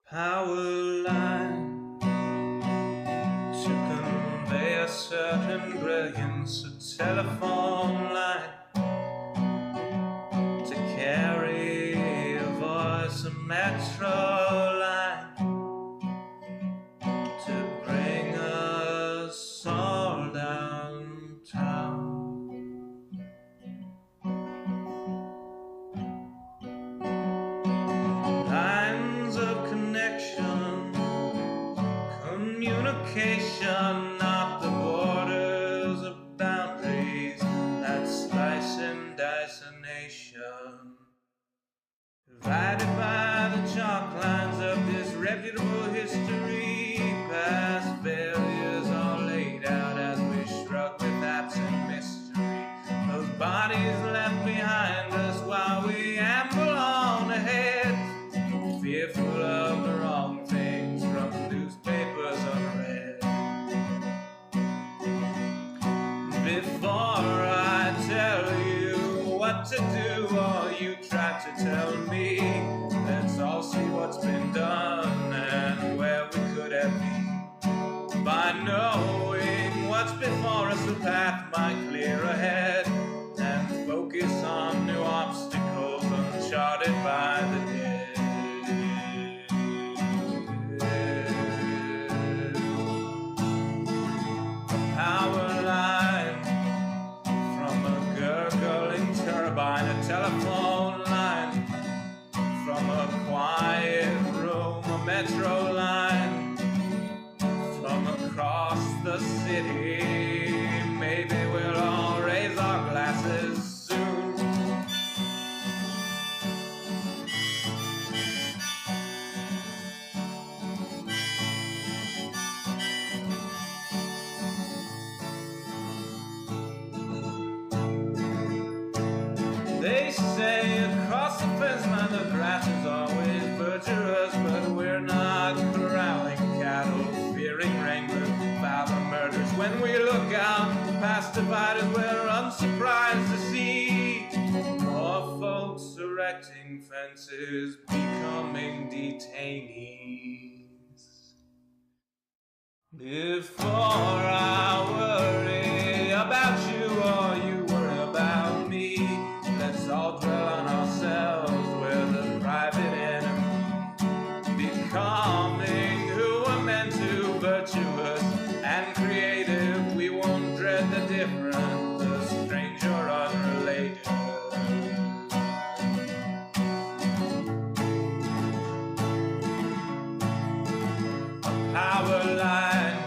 Power line to convey a certain brilliance, a telephone line to carry a voice, a metro line to bring us all downtown. Lines of connection, communication, not the borders of boundaries that slice and dice a nation. Divided by the chalk lines of disreputable history, past failures are laid out as we shrug with absent mystery. Those bodies left behind us while we amble on ahead, fearful of the wrong things from newspapers unread. Before I tell you what to do, or you try to tell me, let's all see what's been done and where we could have been. By knowing what's before us, the path might clear ahead, and focus on new obstacles uncharted by the dead. Power line from a gurgling turbine, a telephone line from a quiet room, a metro line from across the city. Maybe we'll all raise our glasses soon. They say across the fence line the grass is always verdurous, but we're not corralling cattle, fearing wranglers about the murders. When we look out past dividers, we're unsurprised to see more folks erecting fences, becoming detainees. Before I worry about you or you worry about me, let's all dwell on ourselves, we're the private enemy, becoming who we're meant to, virtuous and creative. We won't dread the different, the strange or unrelated. A power line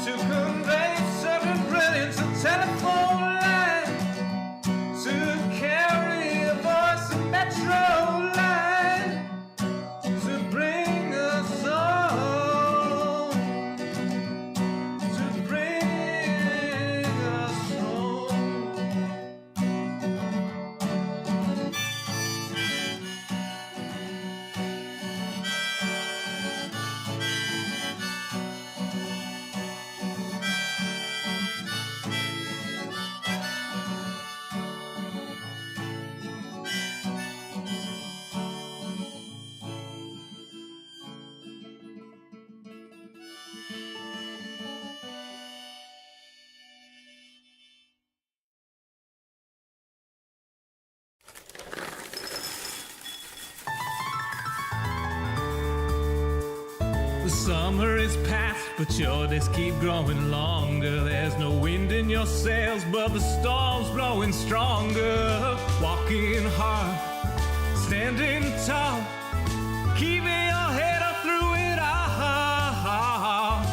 to convey certain brilliance, a telephone line to carry a voice, a metro line to bring us home, to bring us home. The summer is past, but your days keep growing longer. There's no wind in your sails, but the storm's blowing stronger. Walking hard, standing tall, keeping your head up through it all.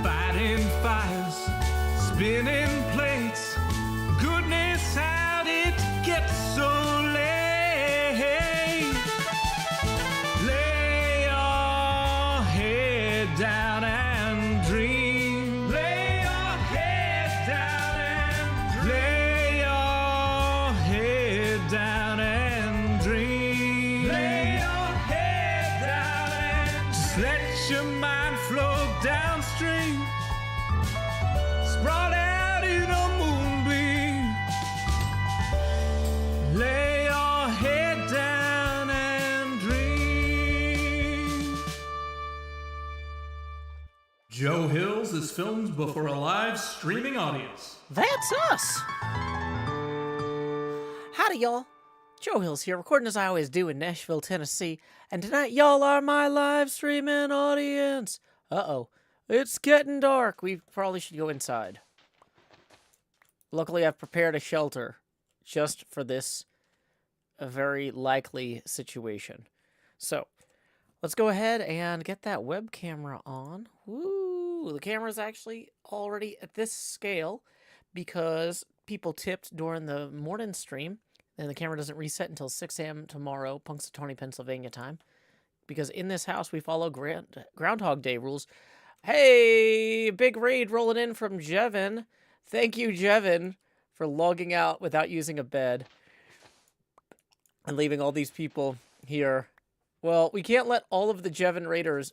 Fighting fires, spinning plates. Goodness, how did it get so late? Lay your head down and dream. Lay your head down and lay your head down and dream. Lay your head down and just let your mind flow downstream. Sprawl out Joe Hills is filmed before a live streaming audience. That's us! Howdy, y'all. Joe Hills here, recording as I always do in Nashville, Tennessee, and tonight y'all are my live streaming audience. Uh-oh. It's getting dark. We probably should go inside. Luckily, I've prepared a shelter just for this very likely situation. So, let's go ahead and get that web camera on. Woo! The camera's actually already at this scale because people tipped during the morning stream, and the camera doesn't reset until 6 a.m. tomorrow, Punxsutawney, Pennsylvania time. Because in this house, we follow Groundhog Day rules. Hey, big raid rolling in from Jevin. Thank you, Jevin, for logging out without using a bed and leaving all these people here. Well, we can't let all of the Jevin raiders...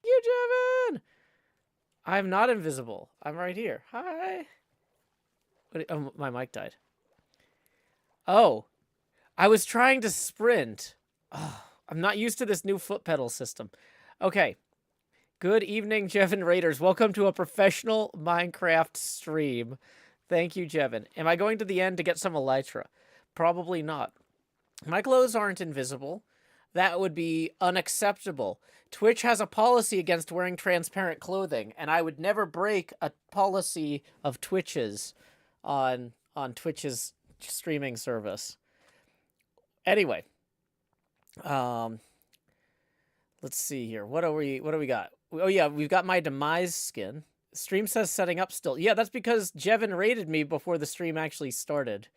You, Jevin! I'm not invisible. I'm right here. Hi. Oh, my mic died. Oh, I was trying to sprint. Oh, I'm not used to this new foot pedal system. Okay. Good evening, Jevin Raiders. Welcome to a professional Minecraft stream. Thank you, Jevin. Am I going to the end to get some elytra? Probably not. My clothes aren't invisible. That would be unacceptable. Twitch has a policy against wearing transparent clothing, and I would never break a policy of Twitch's on Twitch's streaming service. Anyway, let's see here. What do we got? Oh yeah, we've got my demise skin. Stream says setting up still. Yeah, that's because Jevin raided me before the stream actually started.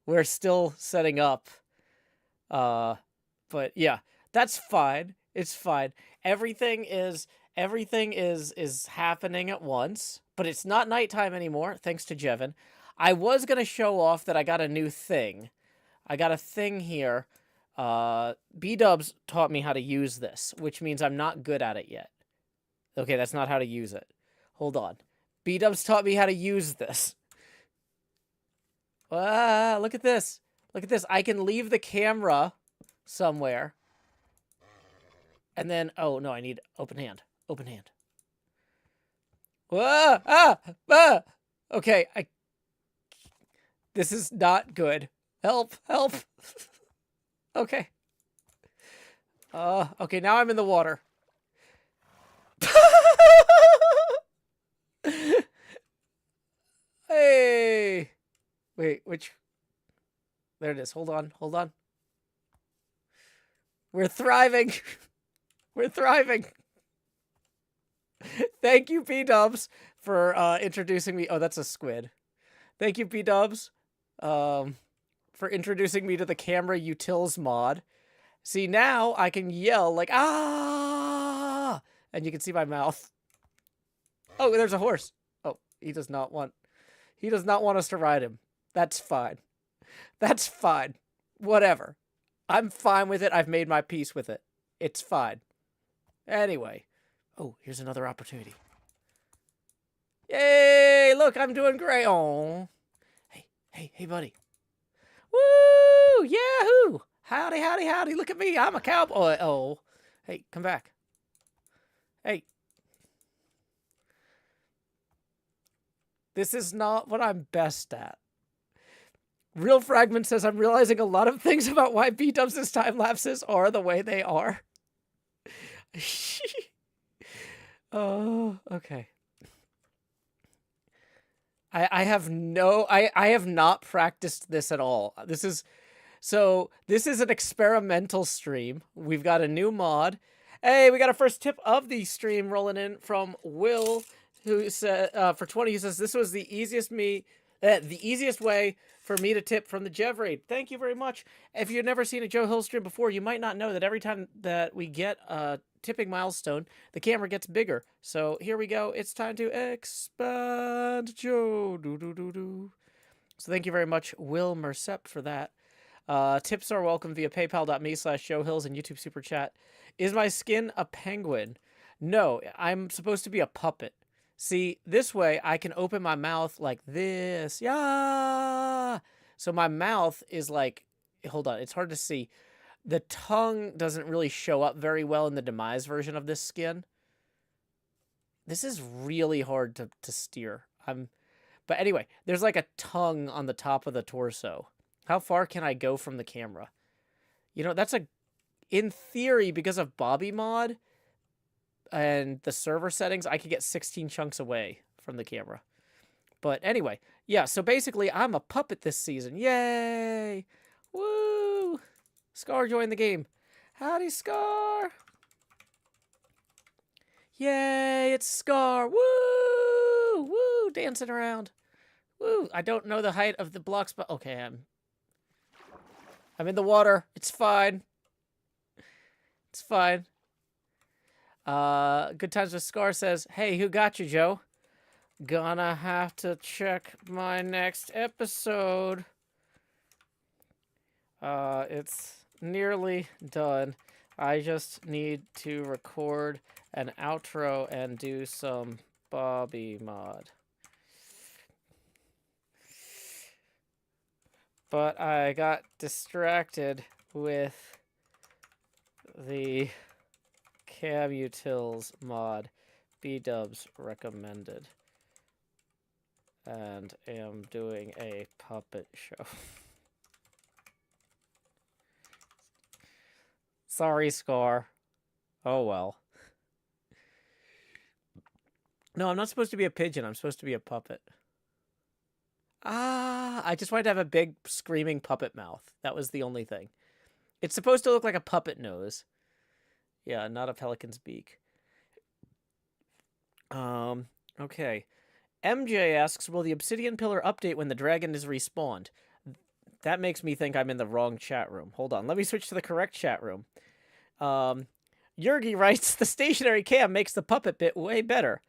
We're still setting up. But yeah, that's fine. It's fine. Everything is happening at once, but it's not nighttime anymore, thanks to Jevin. I was going to show off that I got a new thing. I got a thing here. B-Dubs taught me how to use this, which means I'm not good at it yet. Okay, that's not how to use it. Hold on. B-Dubs taught me how to use this. Ah, look at this. Look at this. I can leave the camera somewhere. And then, oh, no, I need open hand. Open hand. Ah, ah, ah. Okay, this is not good. Help, help. Okay. Okay, now I'm in the water. Hey. Wait, which? There it is. Hold on, hold on. We're thriving. We're thriving. Thank you, B-Dubs, for introducing me. Oh, that's a squid. Thank you, B-Dubs, for introducing me to the camera utils mod. See, now I can yell like, ah! And you can see my mouth. Oh, there's a horse. Oh, he does not want us to ride him. That's fine. That's fine. Whatever. I'm fine with it. I've made my peace with it. It's fine. Anyway. Oh, here's another opportunity. Yay! Look, I'm doing great. Oh. Hey, buddy. Woo! Yahoo! Howdy, howdy, howdy. Look at me. I'm a cowboy. Oh. Hey, come back. Hey. This is not what I'm best at. Real Fragment says, I'm realizing a lot of things about why B-Dubs' time lapses are the way they are. Oh, okay. I have not practiced this at all. This is an experimental stream. We've got a new mod. Hey, we got our first tip of the stream rolling in from Will, who said for 20. He says this was the easiest way for me to tip from the Jev raid. Thank you very much. If you've never seen a Joe Hill stream before, you might not know that every time that we get a tipping milestone, the camera gets bigger. So here we go. It's time to expand Joe. So thank you very much, Will Mercept, for that. Tips are welcome via paypal.me/JoeHills and YouTube Super Chat. Is my skin a penguin? No, I'm supposed to be a puppet. See, this way I can open my mouth like this. Yeah. So my mouth is like, hold on, it's hard to see. The tongue doesn't really show up very well in the demise version of this skin. This is really hard to steer. But anyway, there's like a tongue on the top of the torso. How far can I go from the camera? You know, in theory, because of bigots and the server settings, I could get 16 chunks away from the camera. But anyway, yeah, so basically I'm a puppet this season. Yay! Woo! Scar joined the game. Howdy, Scar! Yay, it's Scar! Woo! Woo! Dancing around. Woo! I don't know the height of the blocks, but okay, I'm in the water. It's fine. It's fine. Good Times with Scar says, hey, who got you, Joe? Gonna have to check my next episode. It's nearly done. I just need to record an outro and do some bigots. But I got distracted with the Camutils mod. B-dubs recommended. And am doing a puppet show. Sorry, Scar. Oh well. No, I'm not supposed to be a pigeon. I'm supposed to be a puppet. I just wanted to have a big screaming puppet mouth. That was the only thing. It's supposed to look like a puppet nose. Yeah, not a pelican's beak. Okay. MJ asks, will the obsidian pillar update when the dragon is respawned? That makes me think I'm in the wrong chat room. Hold on, let me switch to the correct chat room. Yurgi writes, the stationary cam makes the puppet bit way better.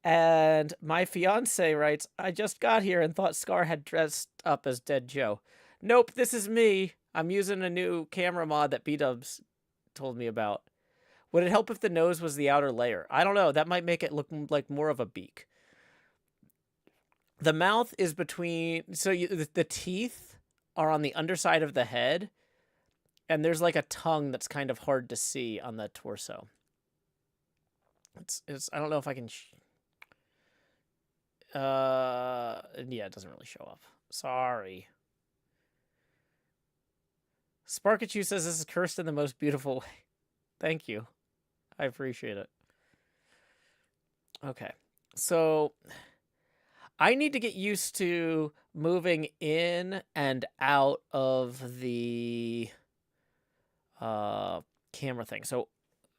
And my fiance writes, I just got here and thought Scar had dressed up as Dead Joe. Nope, this is me. I'm using a new camera mod that B-dubs told me about. Would it help if the nose was the outer layer? I don't know. That might make it look like more of a beak. The mouth is between... So the teeth are on the underside of the head. And there's like a tongue that's kind of hard to see on the torso. It's I don't know if I can... yeah, it doesn't really show up. Sorry. Sparkachu says this is cursed in the most beautiful way. Thank you. I appreciate it. Okay. So I need to get used to moving in and out of the camera thing. So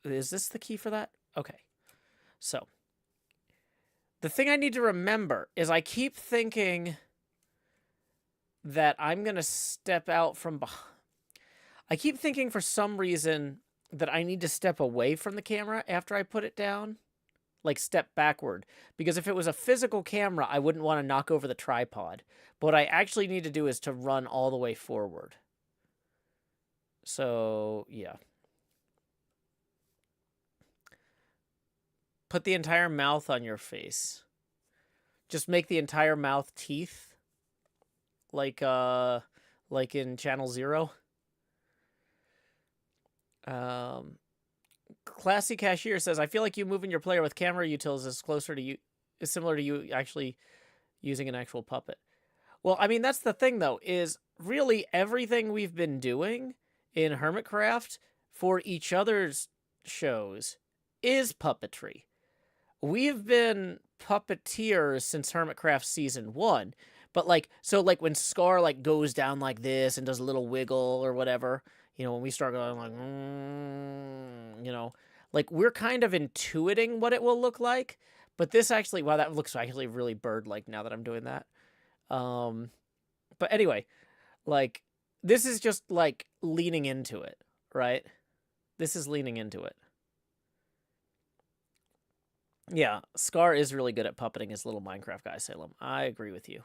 is this the key for that? Okay. So the thing I need to remember is I keep thinking that I'm going to step out from behind. I keep thinking for some reason that I need to step away from the camera after I put it down. Like step backward. Because if it was a physical camera, I wouldn't want to knock over the tripod. But what I actually need to do is to run all the way forward. So, yeah. Put the entire mouth on your face. Just make the entire mouth teeth. Like in Channel Zero. Classy Cashier says, I feel like you moving your player with camera utils is similar to you actually using an actual puppet. Well, I mean, that's the thing, though, is really everything we've been doing in HermitCraft for each other's shows is puppetry. We've been puppeteers since HermitCraft Season 1. But, so when Scar, goes down like this and does a little wiggle or whatever, when we start going we're kind of intuiting what it will look like. But this actually, wow, that looks actually really bird-like now that I'm doing that. But anyway, this is just, leaning into it, right? This is leaning into it. Yeah, Scar is really good at puppeting his little Minecraft guy, Salem. I agree with you.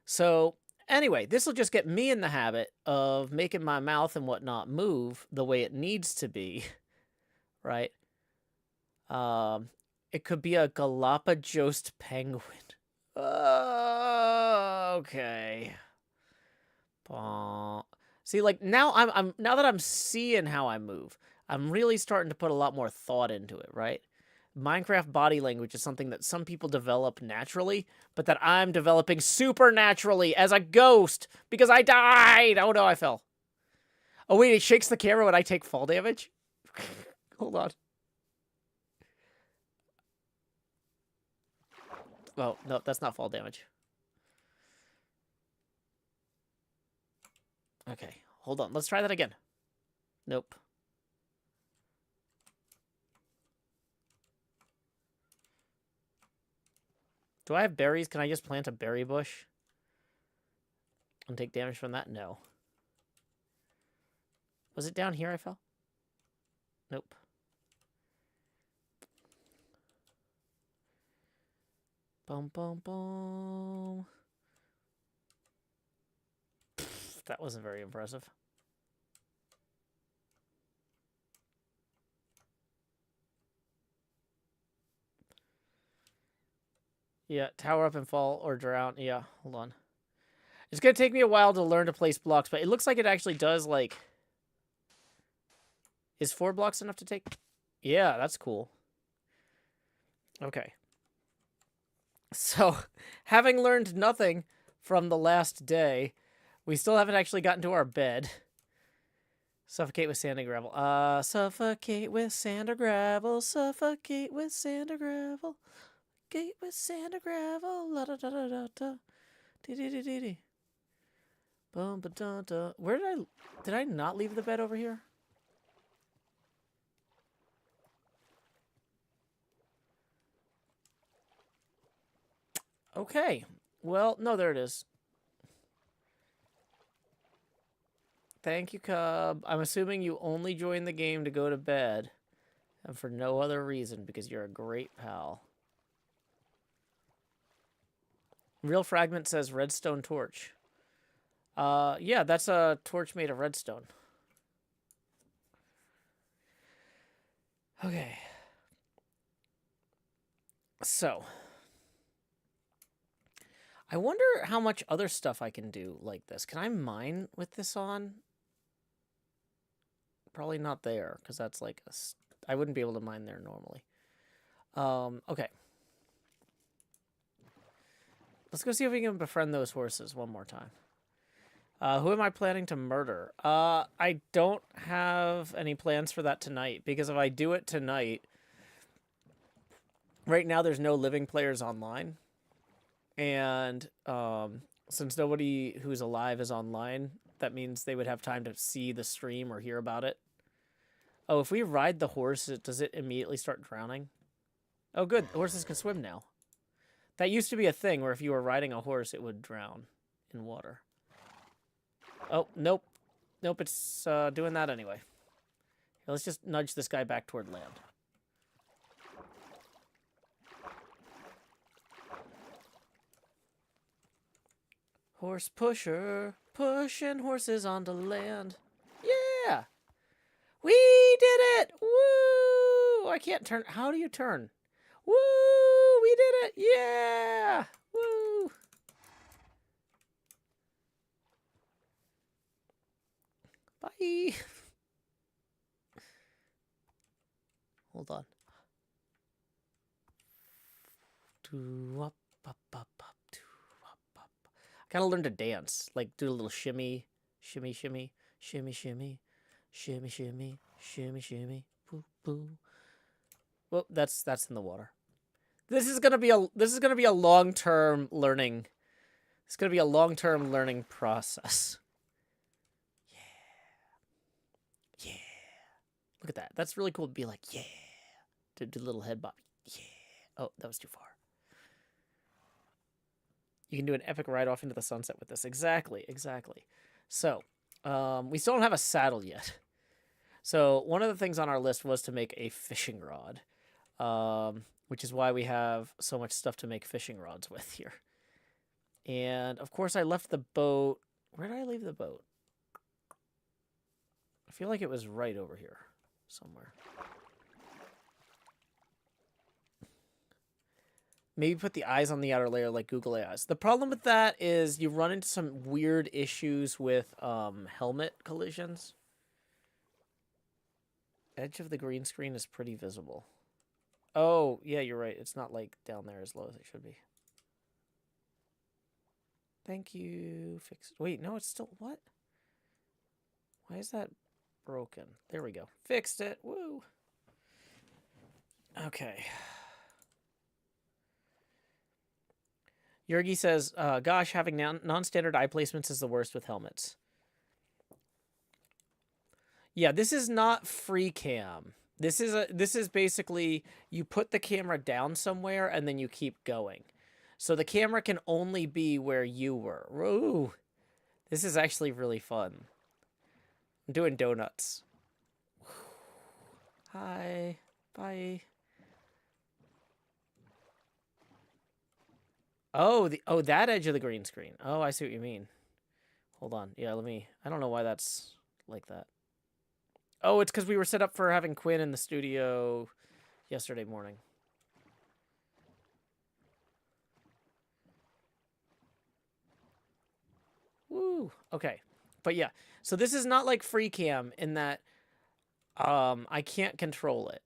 So, anyway, this will just get me in the habit of making my mouth and whatnot move the way it needs to be, right? It could be a Galapagos penguin. Okay. See, like now now that I'm seeing how I move, I'm really starting to put a lot more thought into it, right? Minecraft body language is something that some people develop naturally, but that I'm developing supernaturally as a ghost because I died. Oh no, I fell. Oh wait, it shakes the camera when I take fall damage? Hold on. Oh, no, that's not fall damage. Okay, hold on. Let's try that again. Nope. Do I have berries? Can I just plant a berry bush and take damage from that? No. Was it down here I fell? Nope. Boom, boom, boom. Pfft, that wasn't very impressive. Yeah, tower up and fall or drown. Yeah, hold on. It's going to take me a while to learn to place blocks, but it looks like it actually does, like... Is 4 blocks enough to take? Yeah, that's cool. Okay. So, having learned nothing from the last day, we still haven't actually gotten to our bed. Suffocate with sand and gravel. Suffocate with sand or gravel. Suffocate with sand or gravel. Gate with sand or gravel. La da da da da da. Dee dee dee dee dee. Bum ba da da. Where did I not leave the bed over here? Okay. Well, no, there it is. Thank you, Cub. I'm assuming you only joined the game to go to bed. And for no other reason, because you're a great pal. Real Fragment says redstone torch. Yeah, that's a torch made of redstone. Okay. So. I wonder how much other stuff I can do like this. Can I mine with this on? Probably not there, because that's like I wouldn't be able to mine there normally. Okay. Let's go see if we can befriend those horses one more time. Who am I planning to murder? I don't have any plans for that tonight, because if I do it tonight, right now there's no living players online. And since nobody who's alive is online, that means they would have time to see the stream or hear about it. Oh, if we ride the horse, does it immediately start drowning? Oh, good. The horses can swim now. That used to be a thing where if you were riding a horse, it would drown in water. Oh, nope. Nope, it's doing that anyway. Let's just nudge this guy back toward land. Horse pusher, pushing horses onto land. Yeah! We did it! Woo! I can't turn. How do you turn? Woo! We did it! Yeah! Woo! Bye! Hold on. I gotta learn to dance. Like, do a little shimmy, shimmy, shimmy, shimmy, shimmy, shimmy, shimmy, shimmy, shimmy, boo, boo. Well, that's in the water. This is gonna be a long-term learning. It's gonna be a long-term learning process. Yeah. Yeah. Look at that. That's really cool to be like, yeah. To do a little head bop. Yeah. Oh, that was too far. You can do an epic ride off into the sunset with this. Exactly, exactly. So, we still don't have a saddle yet. So, one of the things on our list was to make a fishing rod. Which is why we have so much stuff to make fishing rods with here. And, of course, I left the boat... Where did I leave the boat? I feel like it was right over here somewhere. Maybe put the eyes on the outer layer like Google eyes. The problem with that is you run into some weird issues with helmet collisions. Edge of the green screen is pretty visible. Oh, yeah, you're right. It's not like down there as low as it should be. Thank you. Fix it. Wait, no, it's still... What? Why is that broken? There we go. Fixed it. Woo. Okay. Yergi says, gosh, having non-standard eye placements is the worst with helmets. Yeah, this is not free cam. This is basically you put the camera down somewhere and then you keep going. So the camera can only be where you were. Ooh. This is actually really fun. I'm doing donuts. Hi. Bye. Oh, that edge of the green screen. Oh, I see what you mean. Hold on. Yeah, I don't know why that's like that. Oh, it's because we were set up for having Quinn in the studio yesterday morning. Woo. Okay. But yeah. So this is not like free cam in that I can't control it.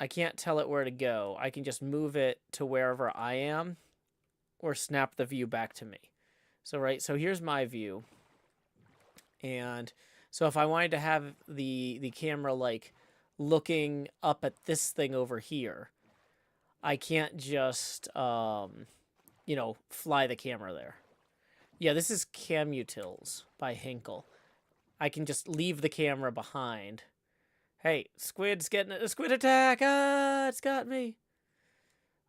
I can't tell it where to go. I can just move it to wherever I am or snap the view back to me. So, right. So here's my view. And so if I wanted to have the camera like looking up at this thing over here, I can't just you know, fly the camera there. Yeah, this is Camutils by Hinkle. I can just leave the camera behind. Hey, squid's getting a squid attack. Ah, it's got me.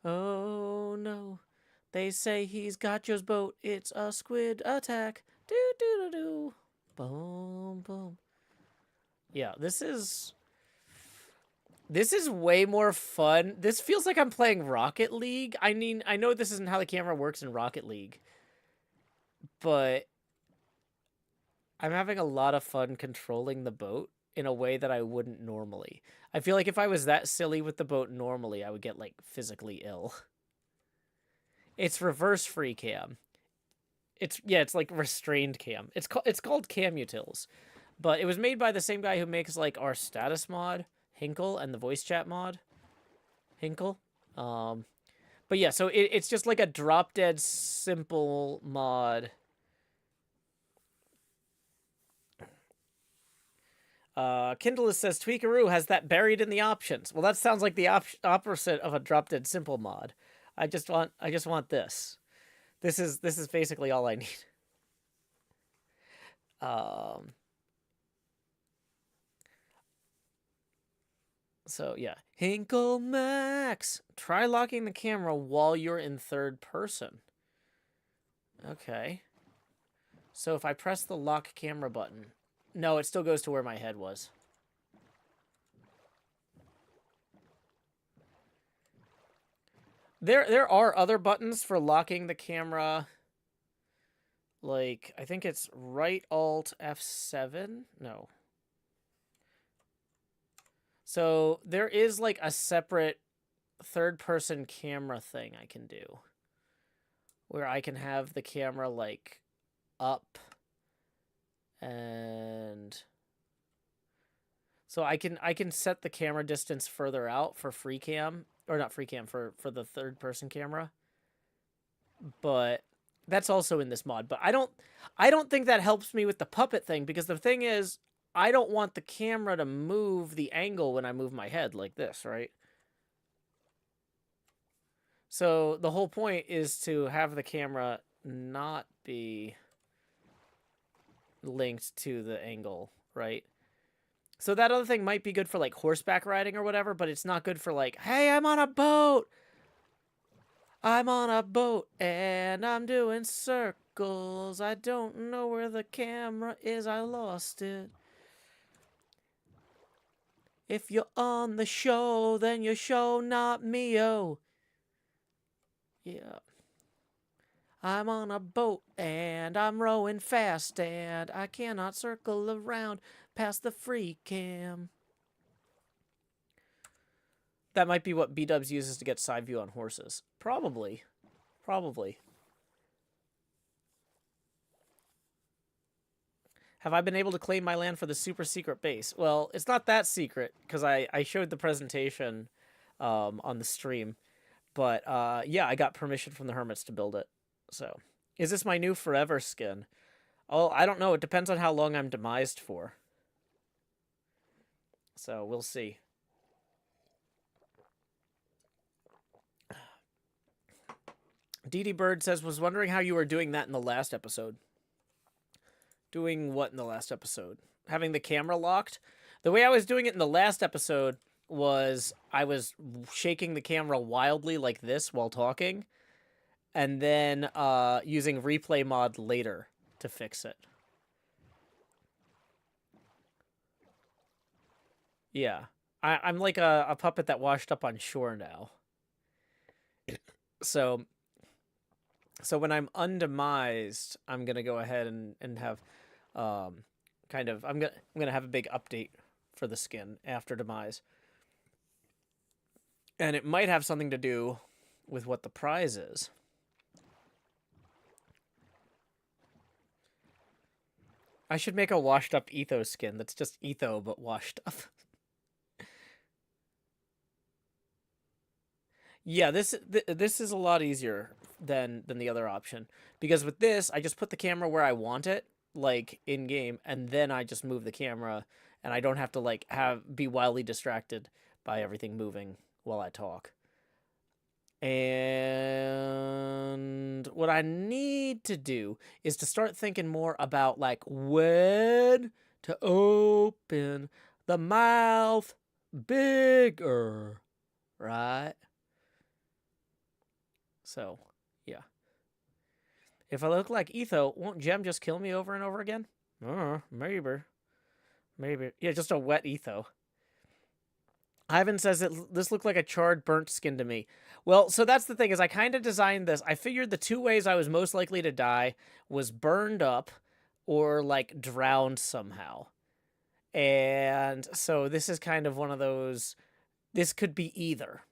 Oh no. They say he's got Joe's boat. It's a squid attack. Do do do do. Boom boom. Yeah, this is way more fun. This feels like I'm playing Rocket League. I mean, I know this isn't how the camera works in Rocket League, but I'm having a lot of fun controlling the boat in a way that I wouldn't normally. I feel like if I was that silly with the boat normally, I would get, like, physically ill. It's reverse free cam. It's like restrained cam. It's called Camutils, but it was made by the same guy who makes, like, our status mod, Hinkle, and the voice chat mod, Hinkle. But yeah, so it's just like a drop-dead simple mod. Kindle says Tweakaroo has that buried in the options. Well, that sounds like the opposite of a drop-dead simple mod. I just want this. This is basically all I need. So yeah, Hinkle Max. Try locking the camera while you're in third person. Okay. So if I press the lock camera button, no, it still goes to where my head was. There are other buttons for locking the camera. Like, I think it's right Alt F7. No. So there is like a separate third-person camera thing I can do, where I can have the camera like up, and so I can set the camera distance further out for free cam, or not free cam, for the third-person camera. But that's also in this mod. But I don't think that helps me with the puppet thing, because the thing is, I don't want the camera to move the angle when I move my head like this, right? So the whole point is to have the camera not be linked to the angle, right? So that other thing might be good for like horseback riding or whatever, but it's not good for like, hey, I'm on a boat. I'm on a boat and I'm doing circles. I don't know where the camera is. I lost it. If you're on the show, then you're show, not me-o. Yeah. I'm on a boat and I'm rowing fast and I cannot circle around past the free cam. that might be what B-dubs uses to get side view on horses. Probably. Probably. Have I been able to claim my land for the super secret base? Well, it's not that secret, because I showed the presentation on the stream. But, yeah, I got permission from the hermits to build it. So, is this my new forever skin? Oh, I don't know. It depends on how long I'm demised for. So, we'll see. DD Bird says, was wondering how you were doing that in the last episode. Doing what in the last episode? Having the camera locked? The way I was doing it in the last episode was I was shaking the camera wildly like this while talking, and then using Replaymod later to fix it. Yeah. I'm like a puppet that washed up on shore now. So when I'm undemised, I'm gonna go ahead and have kind of I'm gonna have a big update for the skin after demise. And it might have something to do with what the prize is. I should make a washed up etho skin that's just etho but washed up. Yeah, this is a lot easier than the other option, because with this I just put the camera where I want it, like in game, and then I just move the camera, and I don't have to like be wildly distracted by everything moving while I talk. And what I need to do is to start thinking more about like when to open the mouth bigger, right? So, yeah. If I look like Etho, won't Gem just kill me over and over again? Maybe. Maybe. Yeah, just a wet Etho. Ivan says that this looked like a charred, burnt skin to me. Well, so that's the thing, is I kind of designed this. I figured the two ways I was most likely to die was burned up or, like, drowned somehow. And so this is kind of one of those... This could be either.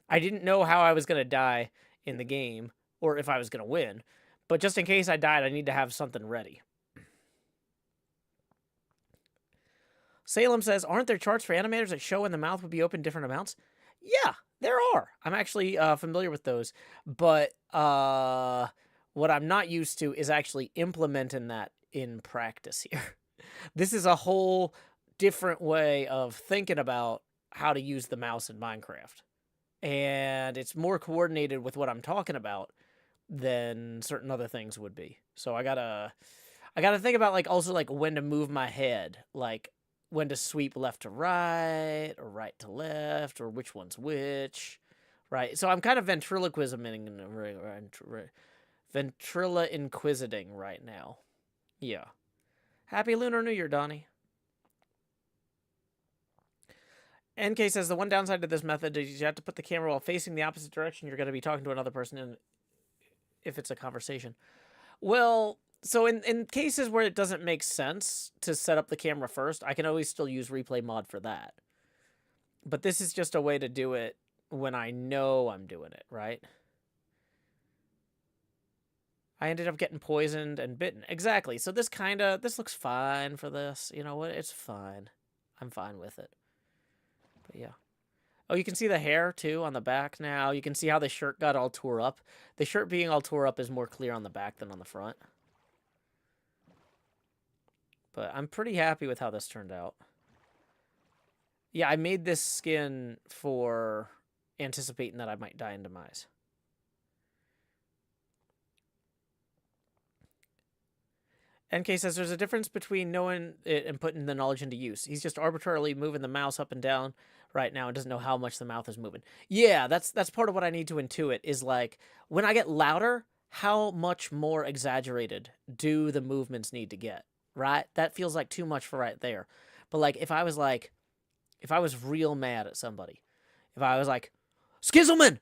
I didn't know how I was going to die in the game, or if I was going to win. But just in case I died, I need to have something ready. Salem says, aren't there charts for animators that show when the mouth would be open different amounts? Yeah, there are. I'm actually familiar with those. But what I'm not used to is actually implementing that in practice here. This is a whole different way of thinking about how to use the mouse in Minecraft. And it's more coordinated with what I'm talking about than certain other things would be. So I gotta think about like also like when to move my head, like when to sweep left to right or right to left or which one's which, right? So I'm kind of ventrilo inquisiting right now. Yeah. Happy Lunar New Year, Donnie. NK says the one downside to this method is you have to put the camera while facing the opposite direction. You're going to be talking to another person in, if it's a conversation. Well, so in cases where it doesn't make sense to set up the camera first, I can always still use Replaymod for that. But this is just a way to do it when I know I'm doing it, right? I ended up getting poisoned and bitten. Exactly. So this looks fine for this. You know what? It's fine. I'm fine with it. But yeah. Oh, you can see the hair, too, on the back now. You can see how the shirt got all tore up. The shirt being all tore up is more clear on the back than on the front. But I'm pretty happy with how this turned out. Yeah, I made this skin for anticipating that I might die in demise. NK says there's a difference between knowing it and putting the knowledge into use. He's just arbitrarily moving the mouse up and down right now and doesn't know how much the mouth is moving. Yeah, that's part of what I need to intuit is like when I get louder, how much more exaggerated do the movements need to get, right? That feels like too much for right there. But like if I was real mad at somebody, if I was like, Skizzleman!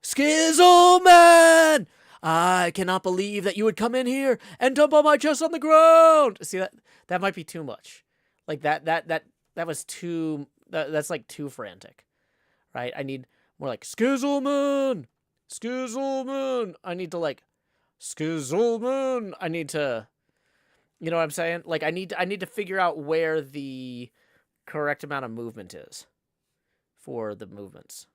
Skizzleman! I cannot believe that you would come in here and dump on my chest on the ground. See, that might be too much. Like that was too, that's like too frantic, right? I need more like Skizzleman, Skizzleman. I need to like Skizzleman. I need to, you know what I'm saying? Like I need to figure out where the correct amount of movement is for the movements.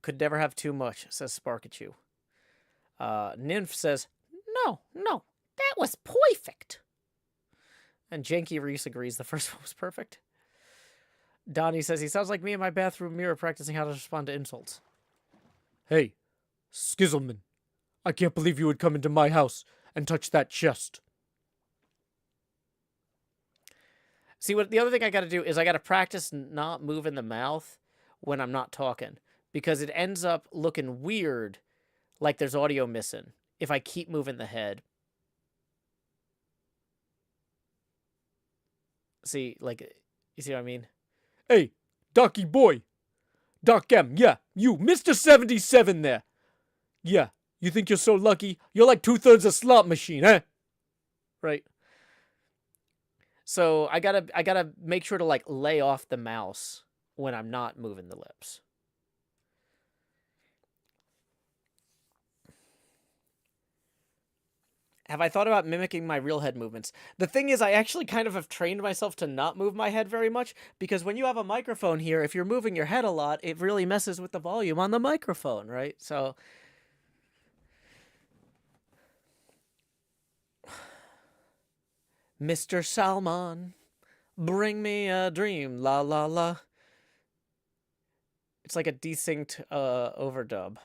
Could never have too much, says Sparkachu. Nymph says, no, that was perfect. And Janky Reese agrees the first one was perfect. Donnie says, he sounds like me in my bathroom mirror practicing how to respond to insults. Hey, Skizzleman, I can't believe you would come into my house and touch that chest. See, what the other thing I got to do is I got to practice not moving the mouth when I'm not talking, because it ends up looking weird, like there's audio missing, if I keep moving the head. See, like, you see what I mean? Hey, Docky boy. Doc M, yeah, you, Mr. 77 there. Yeah, you think you're so lucky? You're like 2/3 a slot machine, eh? Right. So I gotta make sure to like lay off the mouse when I'm not moving the lips. Have I thought about mimicking my real head movements? The thing is, I actually kind of have trained myself to not move my head very much, because when you have a microphone here, if you're moving your head a lot, it really messes with the volume on the microphone, right? So Mr. Salmon, bring me a dream, la la la. It's like a desynced overdub.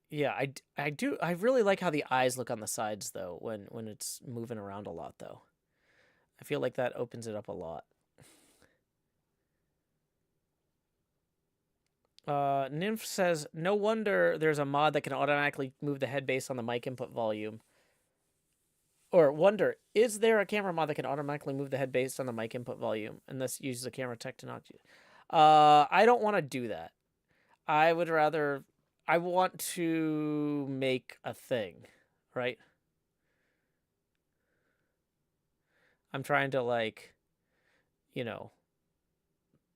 Yeah, I really like how the eyes look on the sides though when it's moving around a lot though. I feel like that opens it up a lot. Nymph says, no wonder there's a mod that can automatically move the head based on the mic input volume. Or wonder, is there a camera mod that can automatically move the head based on the mic input volume? And this uses a camera technology. I don't want to do that. I would rather, I want to make a thing, right? I'm trying to like, you know,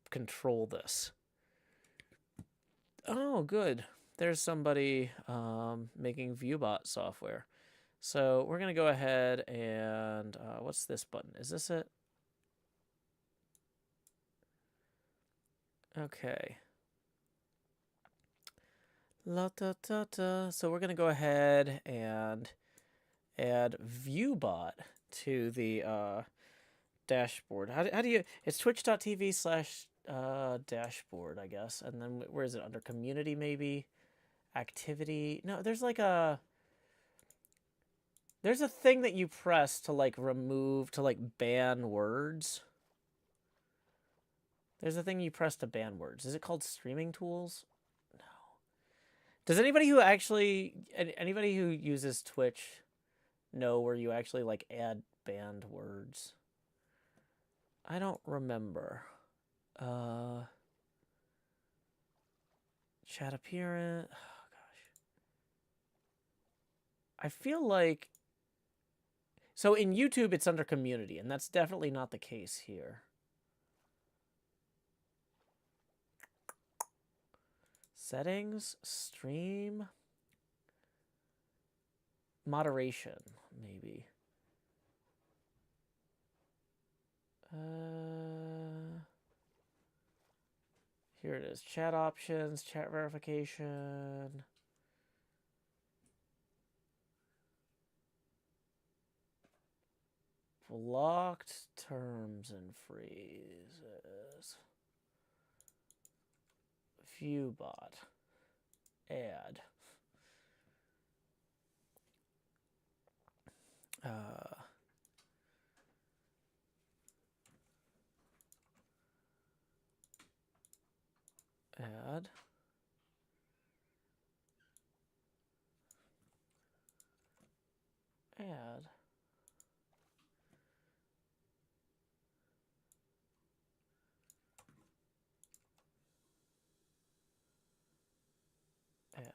control this. Oh, good. There's somebody making ViewBot software. So we're going to go ahead and, what's this button? Is this it? Okay. La ta ta ta. So we're going to go ahead and add ViewBot to the dashboard. How do you, it's twitch.tv/dashboard, I guess. And then where is it? Under community, maybe? Activity? No, there's like a, there's a thing that you press to like remove, to like ban words. There's a thing you press to ban words. Is it called streaming tools? No. Does anybody who uses Twitch know where you actually like add banned words? I don't remember. Chat appearance. Oh gosh. I feel like, so in YouTube it's under community, and that's definitely not the case here. Settings, stream, moderation, maybe. Here it is. Chat options, chat verification. Blocked terms and phrases. ViewBot. Add. Add. Add.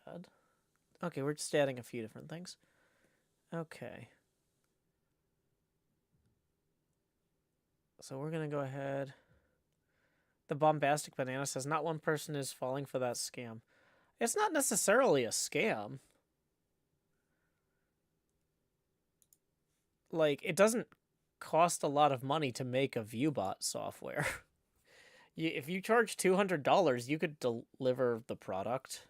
Add. Okay, we're just adding a few different things. Okay. So we're going to go ahead. The bombastic banana says not one person is falling for that scam. It's not necessarily a scam. Like, it doesn't cost a lot of money to make a ViewBot software. If you charge $200, you could deliver the product.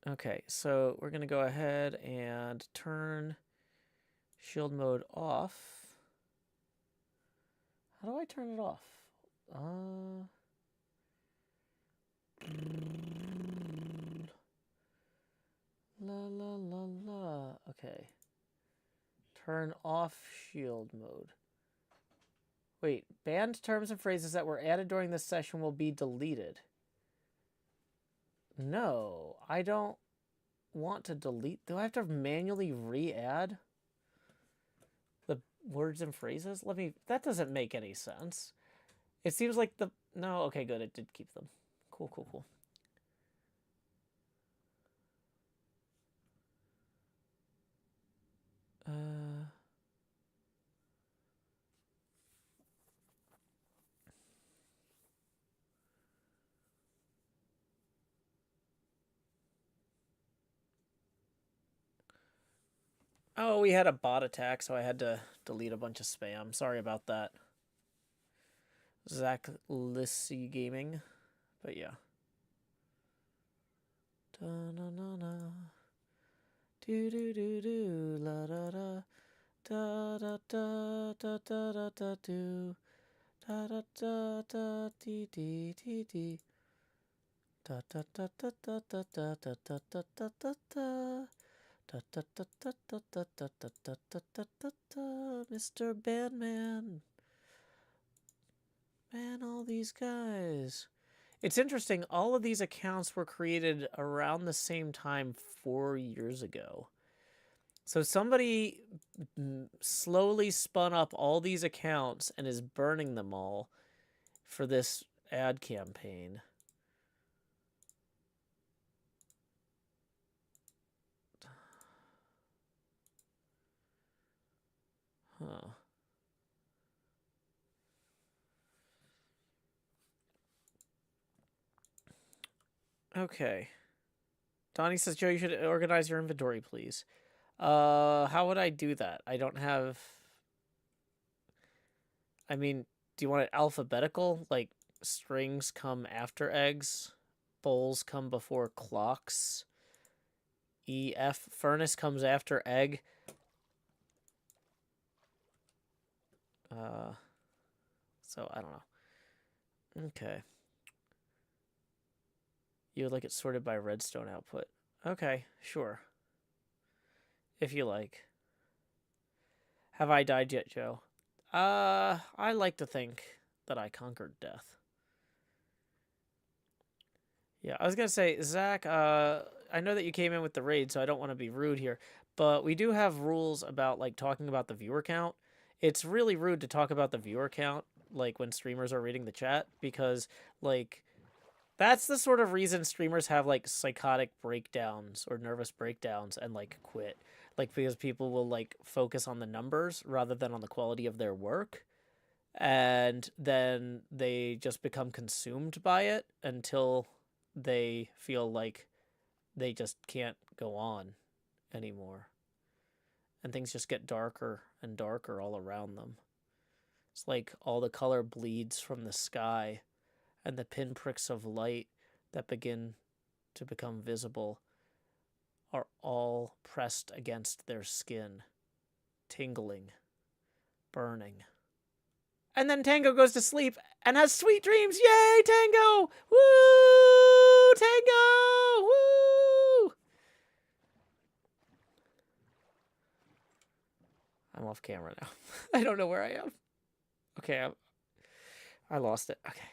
Okay, so we're going to go ahead and turn shield mode off. How do I turn it off? La la la la. Okay. Turn off shield mode. Wait, banned terms and phrases that were added during this session will be deleted. No, I don't want to delete. Do I have to manually re-add the words and phrases? That doesn't make any sense. It seems like no, okay, good, it did keep them. Cool, cool, cool. Oh, we had a bot attack, so I had to delete a bunch of spam. Sorry about that. Zach Lissy Gaming. But yeah. Da na na na. Do do do do la da da. Da da da da da da da do. Da da da da dee dee dee dee. Da da da da da da da da da da da da da. Da da da da da da da da da da da da da. Mr. Bandman. Man, all these guys. It's interesting, all of these accounts were created around the same time 4 years ago. So somebody slowly spun up all these accounts and is burning them all for this ad campaign. Huh. Okay. Donnie says, Joe, you should organize your inventory, please. How would I do that? I don't have... I mean, do you want it alphabetical? Like, strings come after eggs, bowls come before clocks, EF, furnace comes after egg. So, I don't know. Okay. You would like it sorted by redstone output. Okay, sure. If you like. Have I died yet, Joe? I like to think that I conquered death. Yeah, I was gonna say, Zach, I know that you came in with the raid, so I don't want to be rude here, but we do have rules about, like, talking about the viewer count. It's really rude to talk about the viewer count, like, when streamers are reading the chat, because, like, that's the sort of reason streamers have, like, psychotic breakdowns or nervous breakdowns and, like, quit. Like, because people will, like, focus on the numbers rather than on the quality of their work. And then they just become consumed by it until they feel like they just can't go on anymore. And things just get darker and darker all around them. It's like all the color bleeds from the sky, and the pinpricks of light that begin to become visible are all pressed against their skin, tingling, burning. And then Tango goes to sleep and has sweet dreams. Yay, Tango! Woo! Tango! Woo! I'm off camera now. I don't know where I am. Okay, I lost it. Okay.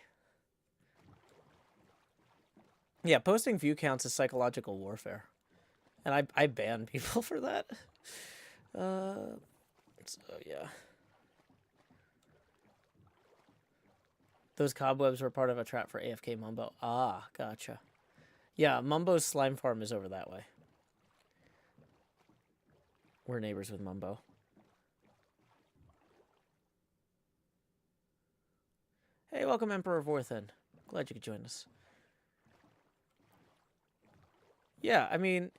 Yeah, posting view counts is psychological warfare. And I ban people for that. So, yeah. Those cobwebs were part of a trap for AFK Mumbo. Ah, gotcha. Yeah, Mumbo's slime farm is over that way. We're neighbors with Mumbo. Hey, welcome, Emperor Vorthen. Glad you could join us. Yeah, I mean,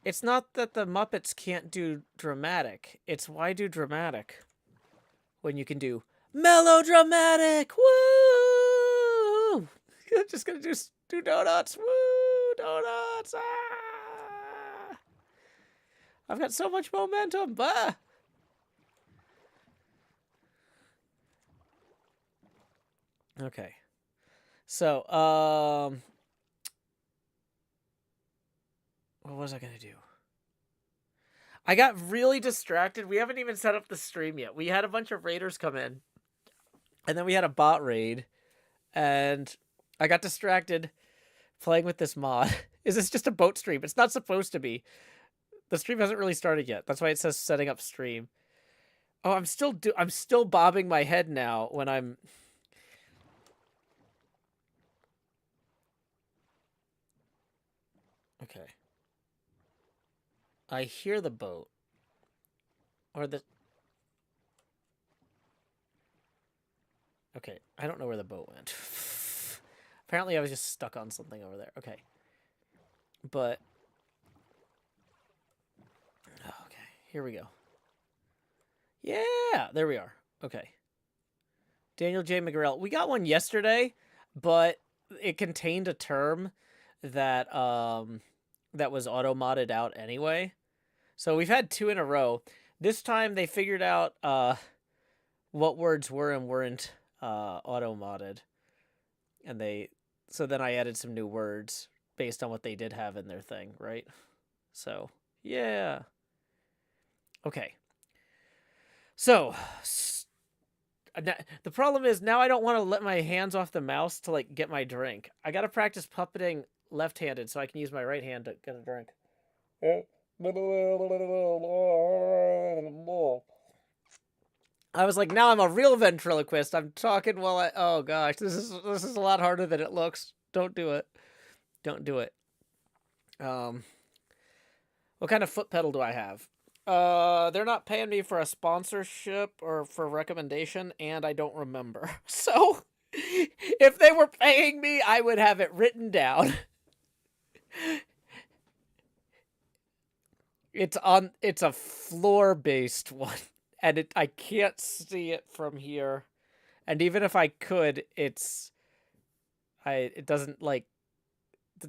it's not that the Muppets can't do dramatic. It's why do dramatic when you can do melodramatic? Woo! I'm just gonna do donuts. Woo! Donuts! Ah! I've got so much momentum. Bah! Okay. So, what was I gonna do? I got really distracted. We haven't even set up the stream yet. We had a bunch of raiders come in, and then we had a bot raid, and I got distracted playing with this mod. Is this just a boat stream? It's not supposed to be. The stream hasn't really started yet. That's why it says setting up stream. Oh, I'm still bobbing my head now when I'm. Okay. I hear the boat. Or the... Okay, I don't know where the boat went. Apparently I was just stuck on something over there. Okay. But... Okay, here we go. Yeah, there we are. Okay. Daniel J. McGrail. We got one yesterday, but it contained a term that that was auto-modded out anyway. So we've had 2 in a row. This time they figured out what words were and weren't auto-modded. And so then I added some new words based on what they did have in their thing, right? So, yeah. Okay. So, the problem is now I don't want to let my hands off the mouse to like get my drink. I got to practice puppeting left-handed so I can use my right hand to get a drink. I was like, now I'm a real ventriloquist. I'm talking while I... Oh gosh, this is a lot harder than it looks. Don't do it. Don't do it. What kind of foot pedal do I have? They're not paying me for a sponsorship or for recommendation, and I don't remember. So, if they were paying me, I would have it written down. It's a floor-based one, and I can't see it from here. And even if I could, it doesn't like,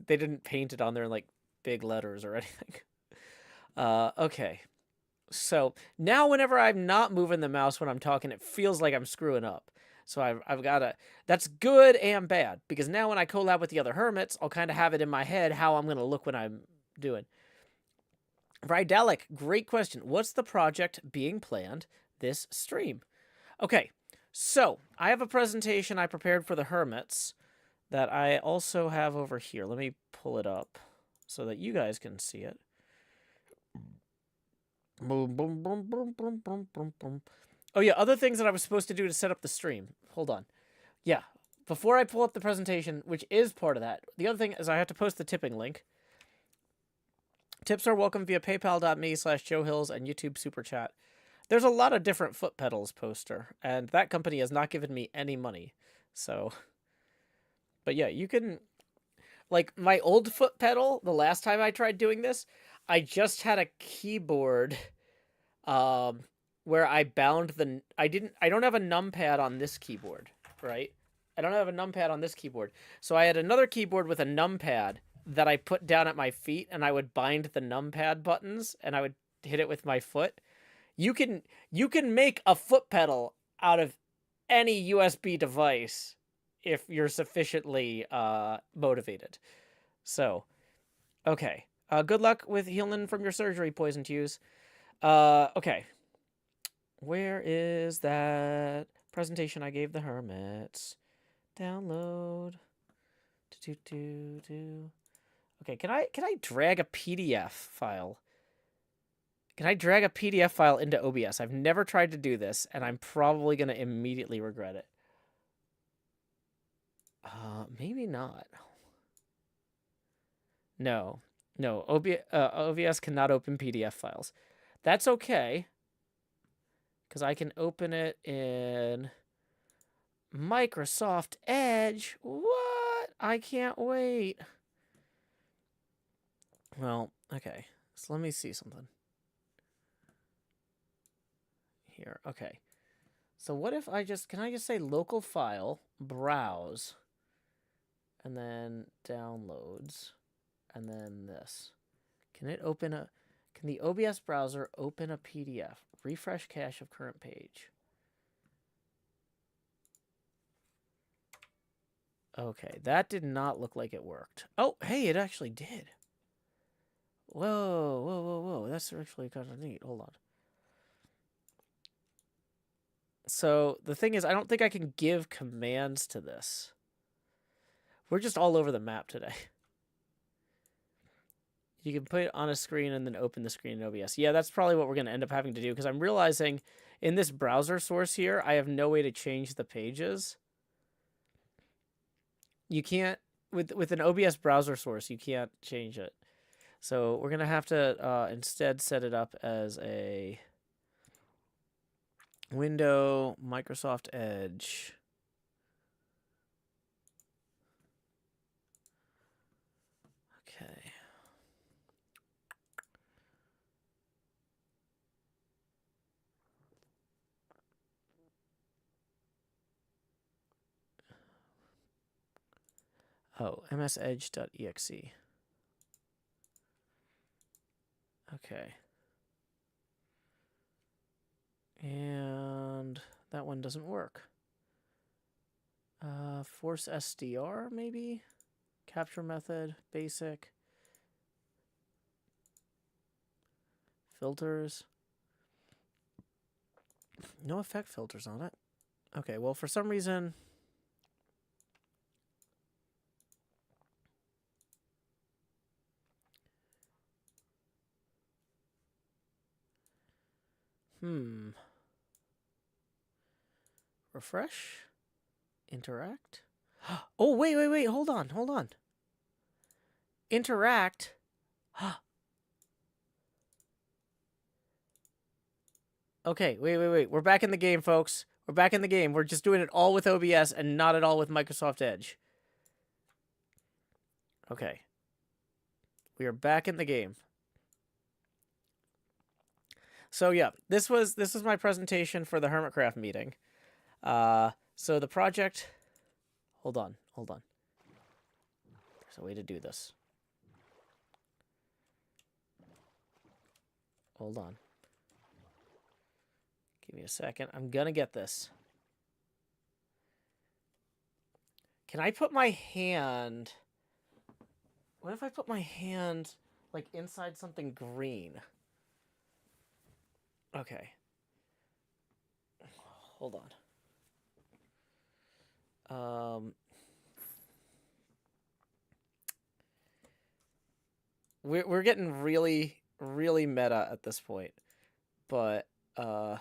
they didn't paint it on there in like big letters or anything. Okay. So now whenever I'm not moving the mouse when I'm talking, it feels like I'm screwing up. So I've got to... That's good and bad, because now when I collab with the other hermits, I'll kind of have it in my head how I'm going to look when I'm doing. Rydalic, great question. What's the project being planned this stream? Okay, so I have a presentation I prepared for the hermits that I also have over here. Let me pull it up so that you guys can see it. Boom, boom, boom, boom, boom, boom, boom, boom. Oh yeah, other things that I was supposed to do to set up the stream. Hold on. Yeah, before I pull up the presentation, which is part of that, the other thing is I have to post the tipping link. Tips are welcome via paypal.me/JoeHills and YouTube Super Chat. There's a lot of different foot pedals poster, and that company has not given me any money. So, but yeah, you can... Like, my old foot pedal, the last time I tried doing this, I just had a keyboard where I bound the... I don't have a numpad on this keyboard, right? I don't have a numpad on this keyboard. So I had another keyboard with a numpad that I put down at my feet, and I would bind the numpad buttons, and I would hit it with my foot. You can make a foot pedal out of any USB device if you're sufficiently motivated. So, okay. Good luck with healing from your surgery, Poison Hughes. Okay. Where is that presentation I gave the hermits? Download. Okay, can I drag a PDF file? Can I drag a PDF file into OBS? I've never tried to do this, and I'm probably going to immediately regret it. Maybe not. No. OBS cannot open PDF files. That's okay, because I can open it in Microsoft Edge. What? I can't wait. Well, okay. So let me see something. Here. Okay. So what if can I just say local file, browse, and then downloads, and then this. Can the OBS browser open a PDF? Refresh cache of current page. Okay, that did not look like it worked. Oh, hey, it actually did. Whoa, whoa, whoa, whoa. That's actually kind of neat. Hold on. So the thing is, I don't think I can give commands to this. We're just all over the map today. You can put it on a screen and then open the screen in OBS. Yeah, that's probably what we're going to end up having to do, because I'm realizing in this browser source here, I have no way to change the pages. You can't, with an OBS browser source, you can't change it. So we're going to have to instead set it up as a window Microsoft Edge. Okay. Oh, msedge.exe. Okay. And that one doesn't work. Force SDR, maybe? Capture method, basic. Filters. No effect filters on it. Okay, well, for some reason... Refresh? Interact? Oh, wait, hold on. Interact? Okay, wait. We're back in the game, folks. We're back in the game. We're just doing it all with OBS and not at all with Microsoft Edge. Okay. We are back in the game. So yeah, this was my presentation for the HermitCraft meeting. So the project... Hold on. There's a way to do this. Hold on. Give me a second. I'm gonna get this. Can I put my hand... What if I put my hand, like, inside something green? Okay. Hold on. We're getting really, really meta at this point. But, okay,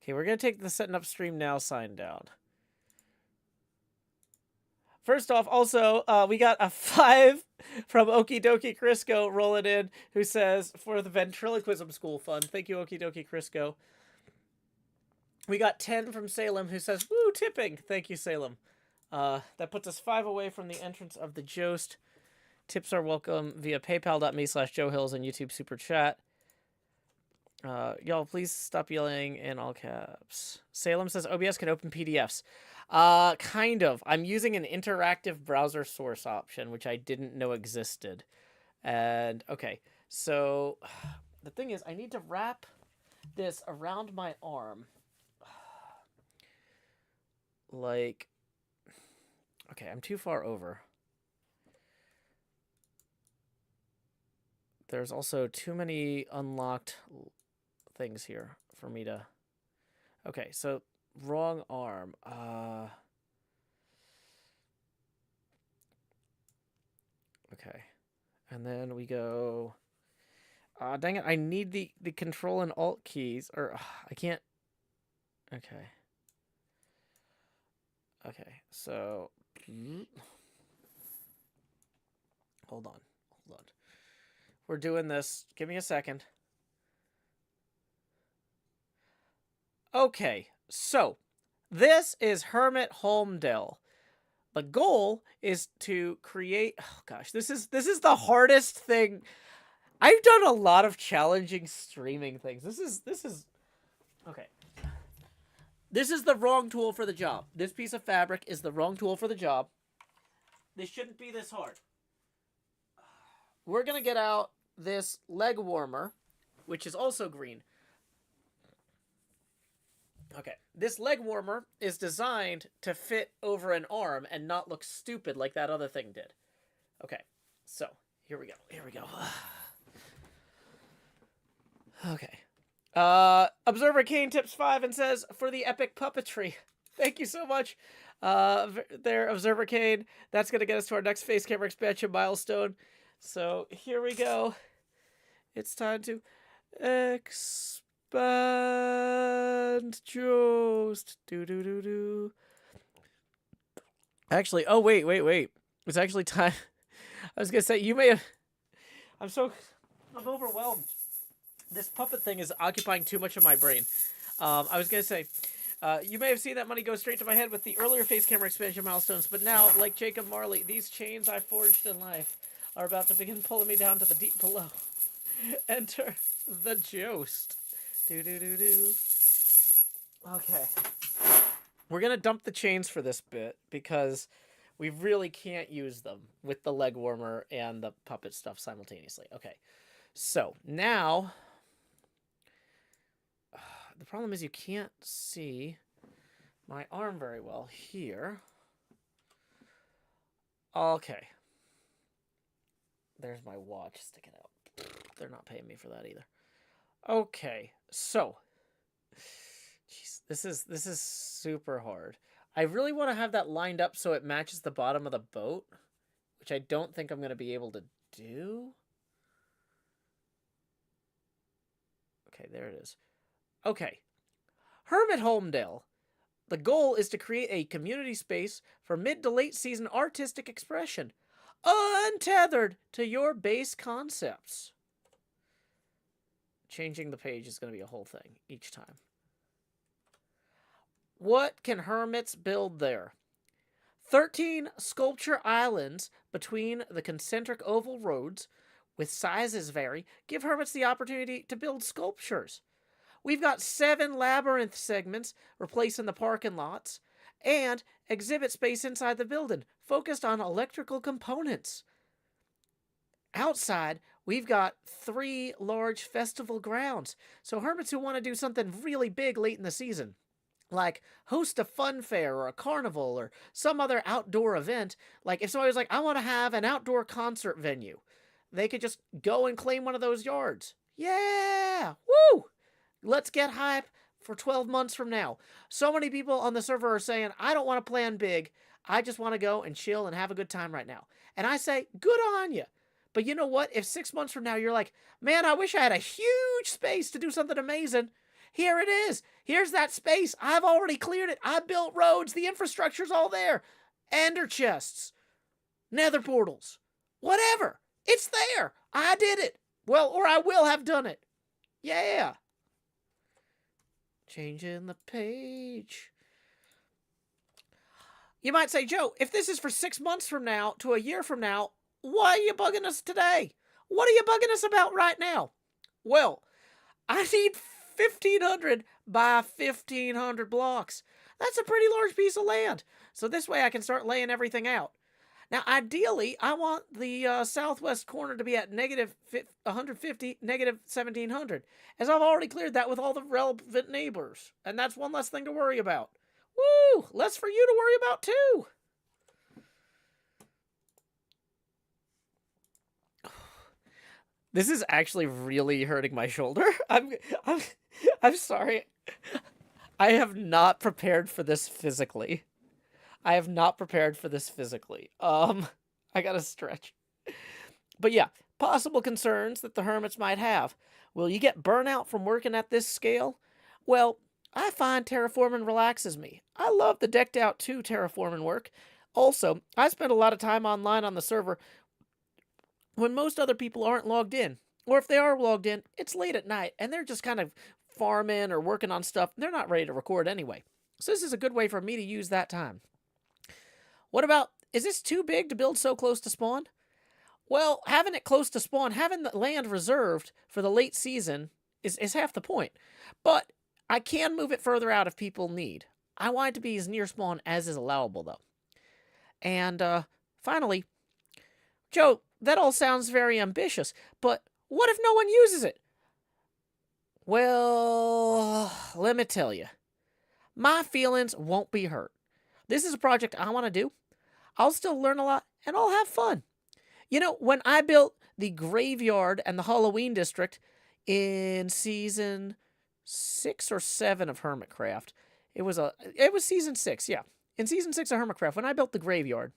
we're gonna take the setting up stream now sign down. First off, also, we got a 5 from Okie Dokie Crisco rolling in, who says, for the ventriloquism school fund. Thank you, Okie Dokie Crisco. We got 10 from Salem, who says, woo, tipping. Thank you, Salem. That puts us 5 away from the entrance of the Jost. Tips are welcome via paypal.me/JoeHills and YouTube Super Chat. Y'all, please stop yelling in all caps. Salem says, OBS can open PDFs. Kind of. I'm using an interactive browser source option, which I didn't know existed. And, okay. So, the thing is, I need to wrap this around my arm. Like, okay, I'm too far over. There's also too many unlocked things here for me to... Okay, so wrong arm. Okay. And then we go... dang it, I need the control and alt keys. Or, I can't... Okay. Okay, so... Hold on. We're doing this. Give me a second. Okay, so this is Hermit Holmdel. The goal is to create. Oh gosh, this is the hardest thing. I've done a lot of challenging streaming things. This is okay. This is the wrong tool for the job. This piece of fabric is the wrong tool for the job. This shouldn't be this hard. We're gonna get out this leg warmer, which is also green. Okay, this leg warmer is designed to fit over an arm and not look stupid like that other thing did. Okay, so here we go. Okay. Observer Kane tips 5 and says, for the epic puppetry. Thank you so much. There, Observer Kane. That's going to get us to our next face camera expansion milestone. So here we go. It's time to expand Jost. Do. Actually, oh, wait. It's actually time. I was going to say, you may have... I'm overwhelmed. This puppet thing is occupying too much of my brain. I was going to say, you may have seen that money go straight to my head with the earlier face camera expansion milestones, but now, like Jacob Marley, these chains I forged in life are about to begin pulling me down to the deep below. Enter the Jost. Do. Okay. We're going to dump the chains for this bit because we really can't use them with the leg warmer and the puppet stuff simultaneously. Okay. So, now... the problem is you can't see my arm very well here. Okay. There's my watch sticking out. They're not paying me for that either. Okay, so. Jeez, this is super hard. I really want to have that lined up so it matches the bottom of the boat, which I don't think I'm going to be able to do. Okay, there it is. Okay. Hermit Holmdel. The goal is to create a community space for mid to late season artistic expression, untethered to your base concepts. Changing the page is going to be a whole thing each time. What can hermits build there? 13 sculpture islands between the concentric oval roads, with sizes vary, give hermits the opportunity to build sculptures. We've got 7 labyrinth segments replacing the parking lots, and exhibit space inside the building, focused on electrical components. Outside, we've got 3 large festival grounds, so hermits who want to do something really big late in the season, like host a fun fair or a carnival or some other outdoor event, like if somebody was like, I want to have an outdoor concert venue, they could just go and claim one of those yards. Yeah! Woo! Let's get hype for 12 months from now. So many people on the server are saying, I don't want to plan big. I just want to go and chill and have a good time right now. And I say, good on you. But you know what? If 6 months from now you're like, man, I wish I had a huge space to do something amazing. Here it is. Here's that space. I've already cleared it. I built roads. The infrastructure's all there. Ender chests. Nether portals. Whatever. It's there. I did it. Well, or I will have done it. Yeah. Changing the page. You might say, Joe, if this is for 6 months from now to a year from now, why are you bugging us today? What are you bugging us about right now? Well, I need 1,500 by 1,500 blocks. That's a pretty large piece of land. So this way I can start laying everything out. Now, ideally, I want the southwest corner to be at negative 150, negative 1,700, as I've already cleared that with all the relevant neighbors, and that's one less thing to worry about. Woo! Less for you to worry about, too! This is actually really hurting my shoulder. I'm sorry. I have not prepared for this physically. I gotta stretch. But yeah, possible concerns that the hermits might have. Will you get burnout from working at this scale? Well, I find terraforming relaxes me. I love the decked out 2 terraforming work. Also, I spend a lot of time online on the server when most other people aren't logged in. Or if they are logged in, it's late at night, and they're just kind of farming or working on stuff. They're not ready to record anyway. So this is a good way for me to use that time. What about, is this too big to build so close to spawn? Well, having it close to spawn, having the land reserved for the late season is half the point. But I can move it further out if people need. I want it to be as near spawn as is allowable, though. And finally, Joe, that all sounds very ambitious, but what if no one uses it? Well, let me tell you, my feelings won't be hurt. This is a project I want to do. I'll still learn a lot, and I'll have fun. You know, when I built the graveyard and the Halloween district in season 6 or 7 of HermitCraft, it was season 6, yeah. In season 6 of HermitCraft, when I built the graveyard,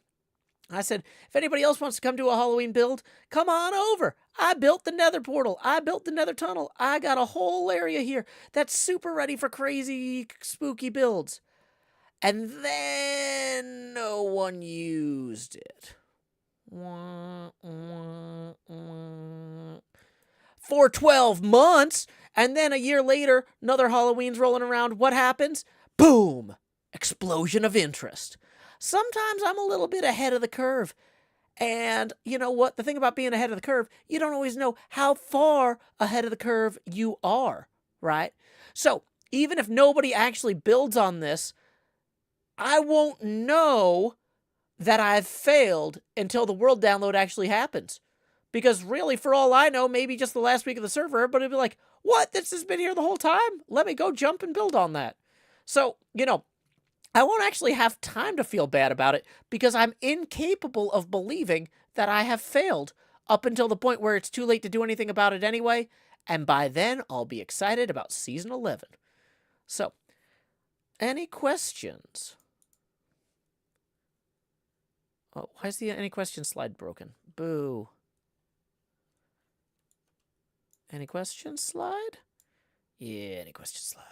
I said, if anybody else wants to come do a Halloween build, come on over. I built the nether portal. I built the nether tunnel. I got a whole area here that's super ready for crazy, spooky builds. And then no one used it. For 12 months, and then a year later, another Halloween's rolling around. What happens? Boom! Explosion of interest. Sometimes I'm a little bit ahead of the curve. And you know what? The thing about being ahead of the curve, you don't always know how far ahead of the curve you are, right? So even if nobody actually builds on this, I won't know that I've failed until the world download actually happens. Because really, for all I know, maybe just the last week of the server, everybody will be like, what? This has been here the whole time? Let me go jump and build on that. So, you know, I won't actually have time to feel bad about it because I'm incapable of believing that I have failed up until the point where it's too late to do anything about it anyway. And by then, I'll be excited about Season 11. So, any questions? Oh, why is the any questions slide broken? Boo. Any questions slide? Yeah, any questions slide.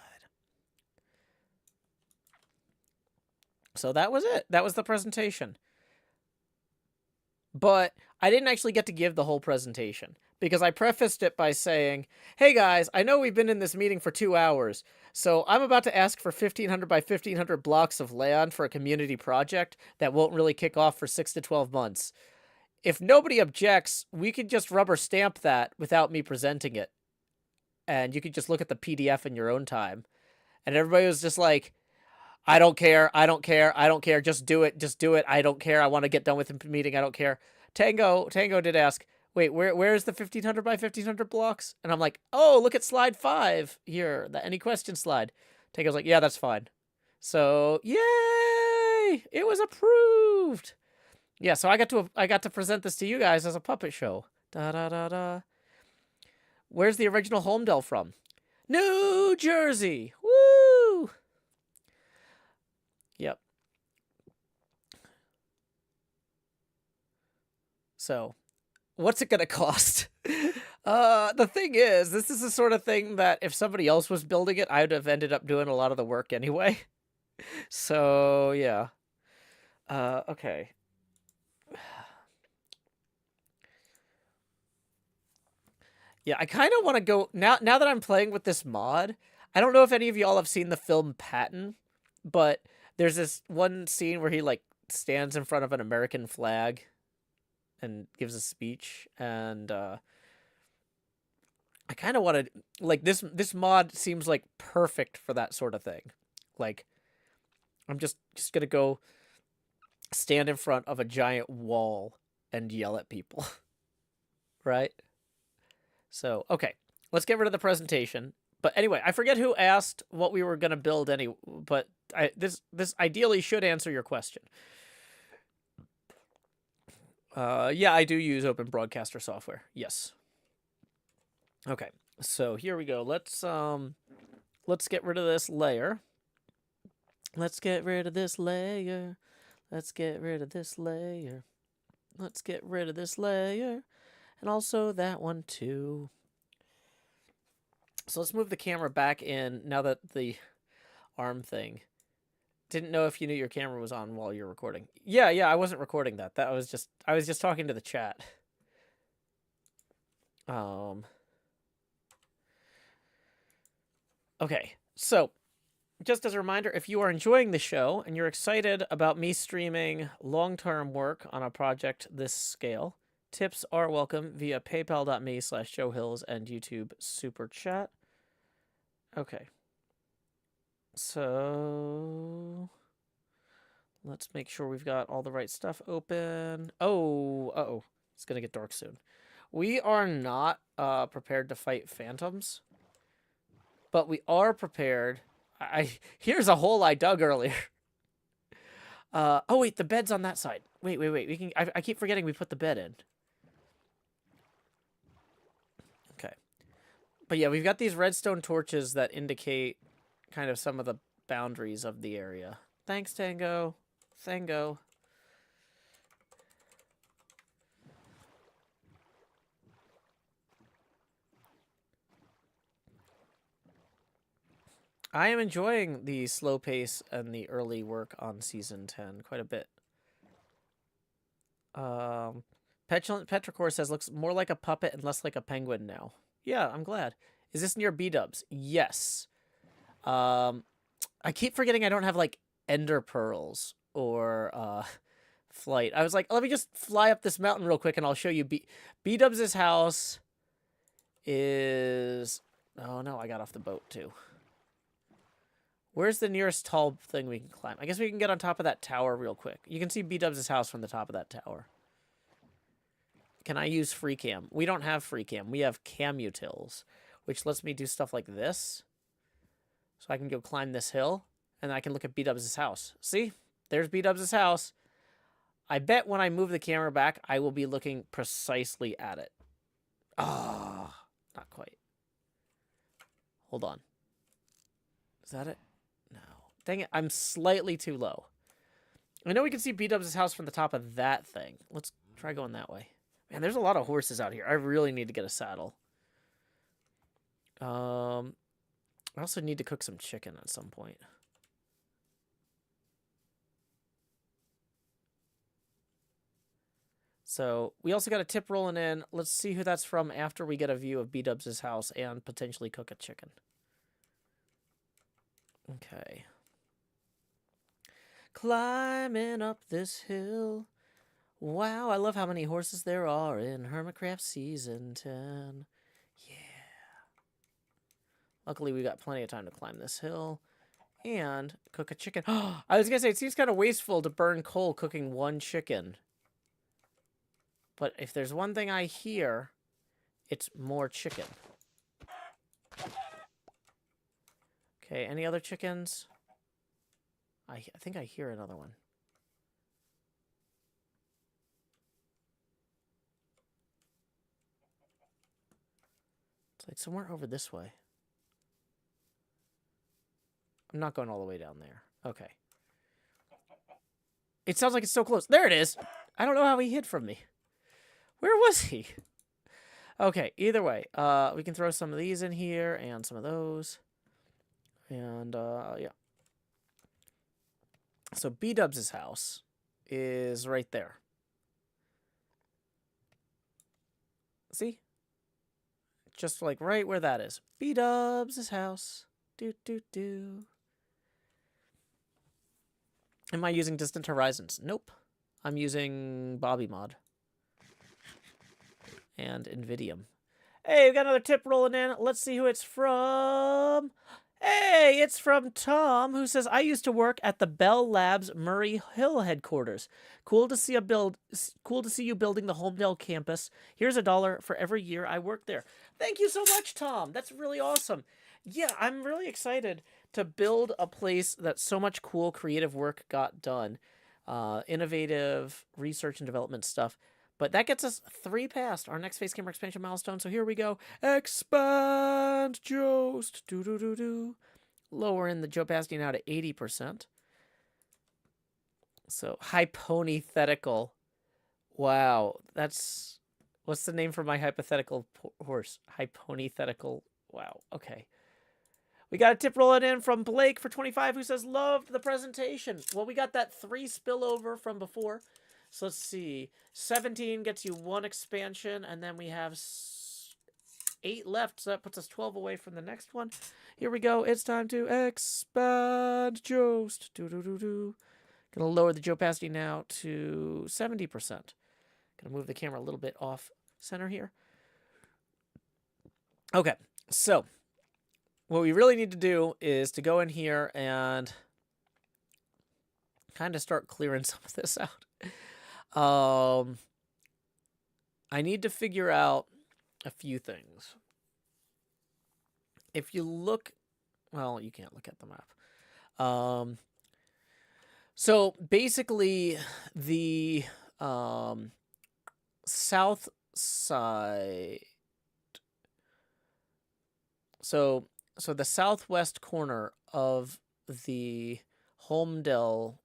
So that was it. That was the presentation. But I didn't actually get to give the whole presentation because I prefaced it by saying, hey guys, I know we've been in this meeting for 2 hours, so I'm about to ask for 1,500 by 1,500 blocks of land for a community project that won't really kick off for 6 to 12 months. If nobody objects, we could just rubber stamp that without me presenting it. And you could just look at the PDF in your own time. And everybody was just like, I don't care, I don't care, I don't care, just do it, I don't care, I want to get done with the meeting, I don't care. Tango did ask, wait, where's the 1,500 by 1,500 blocks? And I'm like, oh, look at slide 5 here, the any question slide. Tango's like, yeah, that's fine. So, yay! It was approved! Yeah, so I got to present this to you guys as a puppet show. Da-da-da-da. Where's the original home Dell from? New Jersey! Woo! Yep. So, what's it gonna cost? The thing is, this is the sort of thing that if somebody else was building it, I would have ended up doing a lot of the work anyway. So, yeah. Okay. Yeah, I kind of want to go, now that I'm playing with this mod, I don't know if any of y'all have seen the film Patton, but there's this one scene where he, like, stands in front of an American flag and gives a speech, and, I kind of want to, like, this mod seems, like, perfect for that sort of thing. Like, I'm just gonna go stand in front of a giant wall and yell at people. Right? So, okay. Let's get rid of the presentation. But anyway, I forget who asked what we were going to build but this ideally should answer your question. Yeah, I do use Open Broadcaster software. Yes. Okay. So, here we go. Let's get rid of this layer. Let's get rid of this layer. Let's get rid of this layer. Let's get rid of this layer. And also that one too. So let's move the camera back in now that the arm thing. Didn't know if you knew your camera was on while you're recording. Yeah, I wasn't recording that. I was just talking to the chat. Okay, so just as a reminder, if you are enjoying the show and you're excited about me streaming long-term work on a project this scale, tips are welcome via paypal.me/JoeHills and YouTube Super Chat. Okay. So let's make sure we've got all the right stuff open. Oh, uh-oh. It's going to get dark soon. We are not prepared to fight phantoms, but we are prepared. Here's a hole I dug earlier. Oh wait, the bed's on that side. Wait. We can. I keep forgetting we put the bed in. Okay, but yeah, we've got these redstone torches that indicate kind of some of the boundaries of the area. Thanks, Tango. Thango. I am enjoying the slow pace and the early work on Season 10 quite a bit. Petulant Petrichor says, looks more like a puppet and less like a penguin now. Yeah, I'm glad. Is this near B-dubs? Yes. I keep forgetting I don't have, like, ender pearls or, flight. I was like, let me just fly up this mountain real quick and I'll show you B-dubs' house is... Oh, no, I got off the boat, too. Where's the nearest tall thing we can climb? I guess we can get on top of that tower real quick. You can see B-dubs' house from the top of that tower. Can I use free cam? We don't have free cam. We have camutils, which lets me do stuff like this. So I can go climb this hill, and I can look at B-dubs' house. See? There's B-dubs' house. I bet when I move the camera back, I will be looking precisely at it. Ah, oh, not quite. Hold on. Is that it? No. Dang it, I'm slightly too low. I know we can see B-dubs' house from the top of that thing. Let's try going that way. Man, there's a lot of horses out here. I really need to get a saddle. I also need to cook some chicken at some point. So we also got a tip rolling in. Let's see who that's from after we get a view of B-dubs' house and potentially cook a chicken. Okay. Climbing up this hill. Wow, I love how many horses there are in HermitCraft Season 10. Yeah. Luckily, we got plenty of time to climb this hill and cook a chicken. I was going to say, it seems kind of wasteful to burn coal cooking one chicken. But if there's one thing I hear, it's more chicken. Okay, any other chickens? I think I hear another one. It's like somewhere over this way. I'm not going all the way down there. Okay. It sounds like it's so close. There it is. I don't know how he hid from me. Where was he? Okay, either way. We can throw some of these in here and some of those. And, yeah. So B-dubs' house is right there. See? Just like right where that is. B-dubs' house. Do. Am I using Distant Horizons? Nope. I'm using BobbyMod. And Invidium. Hey, we got another tip rolling in. Let's see who it's from. Hey, it's from Tom, who says, I used to work at the Bell Labs Murray Hill headquarters. Cool to see you building the Homedale campus. Here's $1 for every year I worked there. Thank you so much, Tom. That's really awesome. Yeah, I'm really excited to build a place that so much cool creative work got done. Innovative research and development stuff. But that gets us 3 past our next face camera expansion milestone. So here we go. Expand Jost. Do. Lowering the opacity now to 80%. So hypothetical. Wow. That's... What's the name for my hypothetical horse? Hypothetical. Wow. Okay. We got a tip rolling in from Blake for 25 who says, loved the presentation. Well, we got that 3 spillover from before. So let's see. 17 gets you 1 expansion, and then we have 8 left, so that puts us 12 away from the next one. Here we go. It's time to expand Jost. Gonna lower the opacity now to 70%. Gonna move the camera a little bit off center here. Okay, so what we really need to do is to go in here and kind of start clearing some of this out. I need to figure out a few things. If you look, well, you can't look at the map. So basically, the south side. So the southwest corner of the Holmdel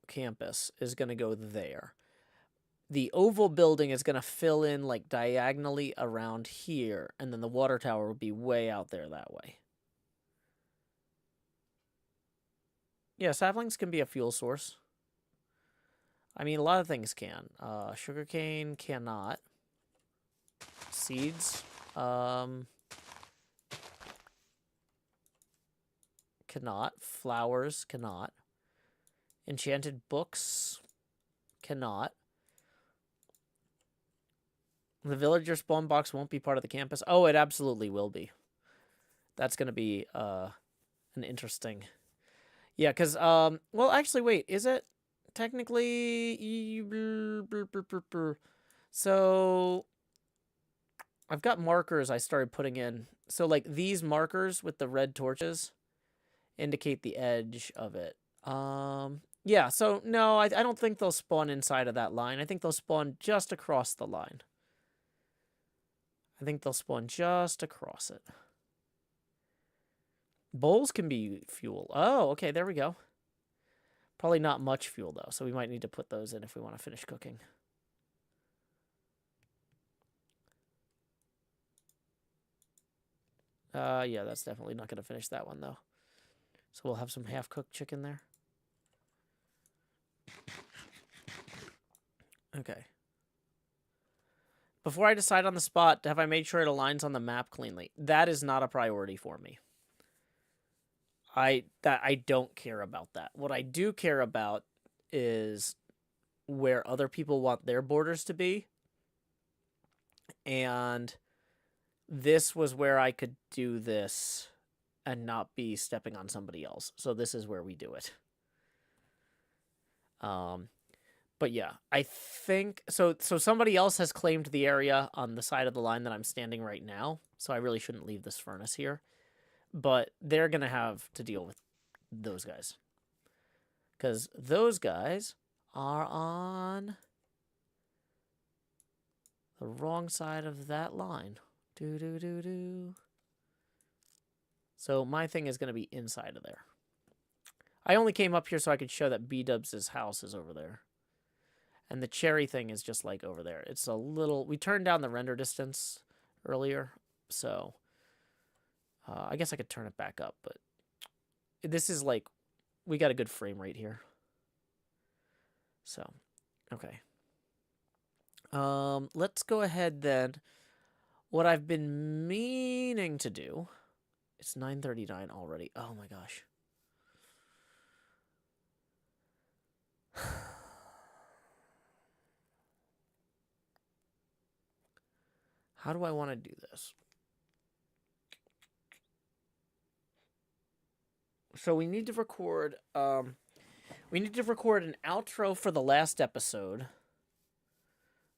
campus is going to go there. The oval building is going to fill in like diagonally around here, and then the water tower will be way out there that way. Yeah, saplings can be a fuel source. I mean, a lot of things can. Sugarcane cannot. Seeds cannot. Flowers cannot. Enchanted books cannot. The villager spawn box won't be part of the campus. Oh, it absolutely will be. That's going to be an interesting... Yeah, because, well, actually, wait, is it technically... So, I've got markers I started putting in. So, like, these markers with the red torches indicate the edge of it. Yeah, so, no, I don't think they'll spawn inside of that line. I think they'll spawn just across the line. I think they'll spawn just across it. Bowls can be fuel. Oh, okay, there we go. Probably not much fuel, though, so we might need to put those in if we want to finish cooking. Yeah, that's definitely not going to finish that one, though. So we'll have some half-cooked chicken there. Okay. Before I decide on the spot, have I made sure it aligns on the map cleanly? That is not a priority for me. I don't care about that. What I do care about is where other people want their borders to be. And this was where I could do this and not be stepping on somebody else. So this is where we do it. But yeah, I think so somebody else has claimed the area on the side of the line that I'm standing right now. So I really shouldn't leave this furnace here. But they're going to have to deal with those guys. Because those guys are on the wrong side of that line. So my thing is going to be inside of there. I only came up here so I could show that B-Dubs' house is over there. And the cherry thing is just like over there. It's a little... We turned down the render distance earlier, so... I guess I could turn it back up, but this is like, we got a good frame rate here. So, okay. Let's go ahead then. What I've been meaning to do, it's 9:39 already. Oh my gosh. How do I want to do this? So we need to record an outro for the last episode.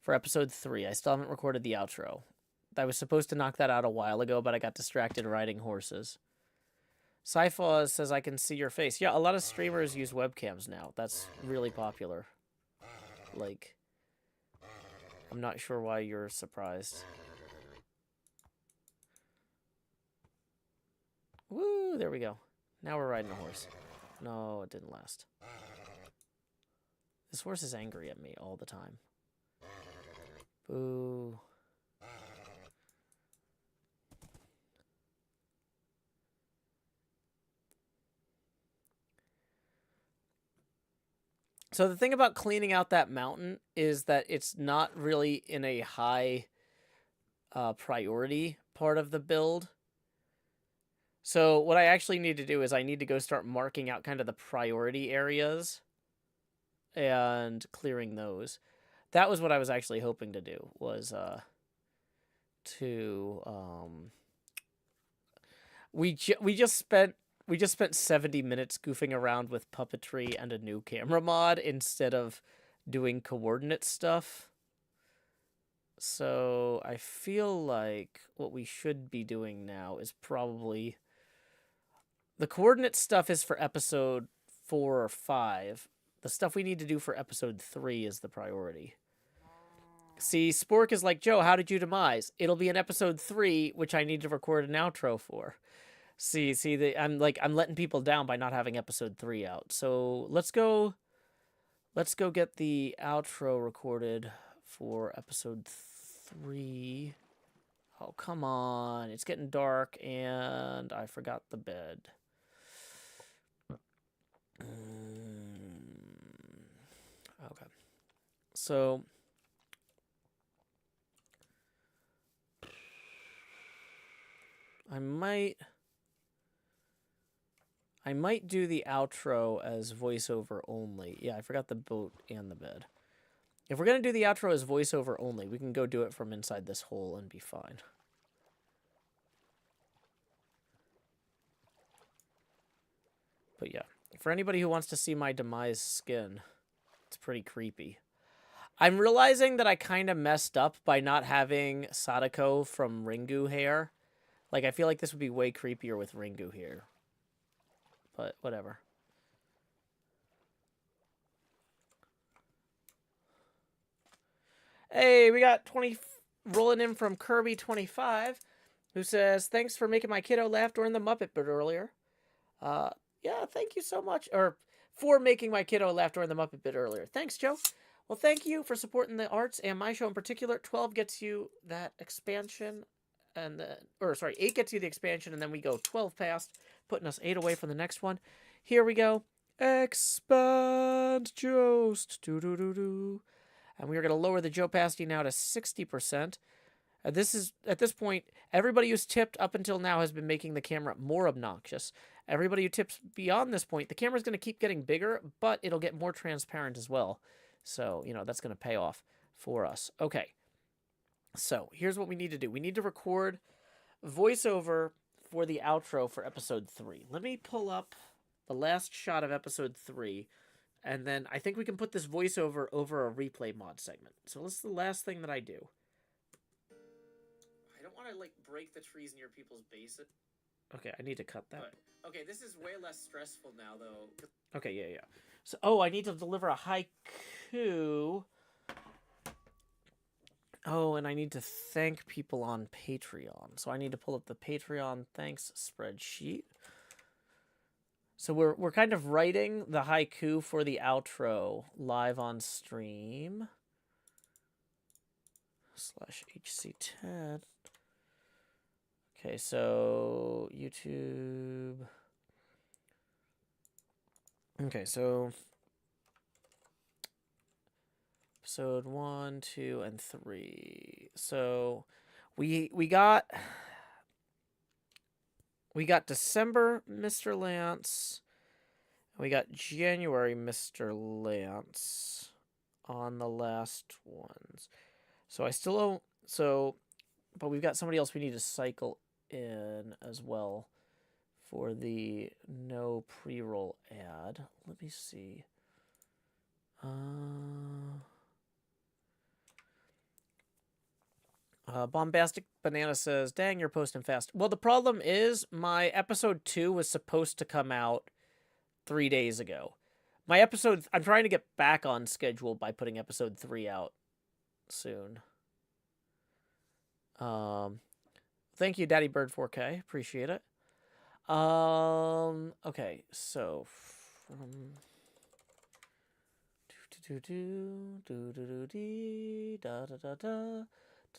For episode 3. I still haven't recorded the outro. I was supposed to knock that out a while ago, but I got distracted riding horses. Sci-Fi says I can see your face. Yeah, a lot of streamers use webcams now. That's really popular. Like, I'm not sure why you're surprised. Woo, there we go. Now we're riding a horse. No, it didn't last. This horse is angry at me all the time. Boo. So the thing about cleaning out that mountain is that it's not really in a high priority part of the build. So what I actually need to do is I need to go start marking out kind of the priority areas and clearing those. That was what I was actually hoping to do, was we just spent 70 minutes goofing around with puppetry and a new camera mod instead of doing coordinate stuff. So I feel like what we should be doing now is probably... The coordinate stuff is for episode 4 or 5. The stuff we need to do for episode 3 is the priority. See, Spork is like, Joe, how did you demise? It'll be in episode 3, which I need to record an outro for. I'm letting people down by not having episode 3 out. So let's go get the outro recorded for episode 3. Oh, come on. It's getting dark and I forgot the bed. Okay. So I might do the outro as voiceover only. Yeah, I forgot the boat and the bed. If we're going to do the outro as voiceover only, we can go do it from inside this hole and be fine. But yeah, for anybody who wants to see my demise skin, it's pretty creepy. I'm realizing that I kind of messed up by not having Sadako from Ringu hair. Like, I feel like this would be way creepier with Ringu here. But whatever. Hey, we got 20 rolling in from Kirby25, who says, thanks for making my kiddo laugh during the Muppet bit earlier. Yeah, thank you so much. Or, for making my kiddo laugh during the Muppet bit earlier. Thanks, Joe. Well, thank you for supporting the arts and my show in particular. 12 gets you that expansion. And then, 8 gets you the expansion, and then we go 12 past, putting us 8 away from the next one. Here we go. Expand Jost. Do-do-do-do. And we are going to lower the Joe opacity now to 60%. At this point, everybody who's tipped up until now has been making the camera more obnoxious. Everybody who tips beyond this point, the camera's going to keep getting bigger, but it'll get more transparent as well. So, that's going to pay off for us. Okay. So, here's what we need to do. We need to record voiceover for the outro for episode 3. Let me pull up the last shot of episode 3, and then I think we can put this voiceover over a Replaymod segment. So, this is the last thing that I do. I don't want to, break the trees near people's bases. Okay, I need to cut that. Okay, this is way less stressful now, though. Okay, yeah. So, I need to deliver a haiku. Oh, and I need to thank people on Patreon. So I need to pull up the Patreon thanks spreadsheet. So we're kind of writing the haiku for the outro live on stream. /HC10. Okay, so YouTube. Okay, so episode 1, 2, and 3. So we got December Mr. Lance. And we got January Mr. Lance on the last ones. So I still don't, but we've got somebody else we need to cycle in as well for the no pre-roll ad. Let me see. Bombastic Banana says, dang, you're posting fast. Well, the problem is my episode 2 was supposed to come out 3 days ago. I'm trying to get back on schedule by putting episode 3 out soon. Thank you, Daddy Bird 4K. Appreciate it. Okay, so from da da da da da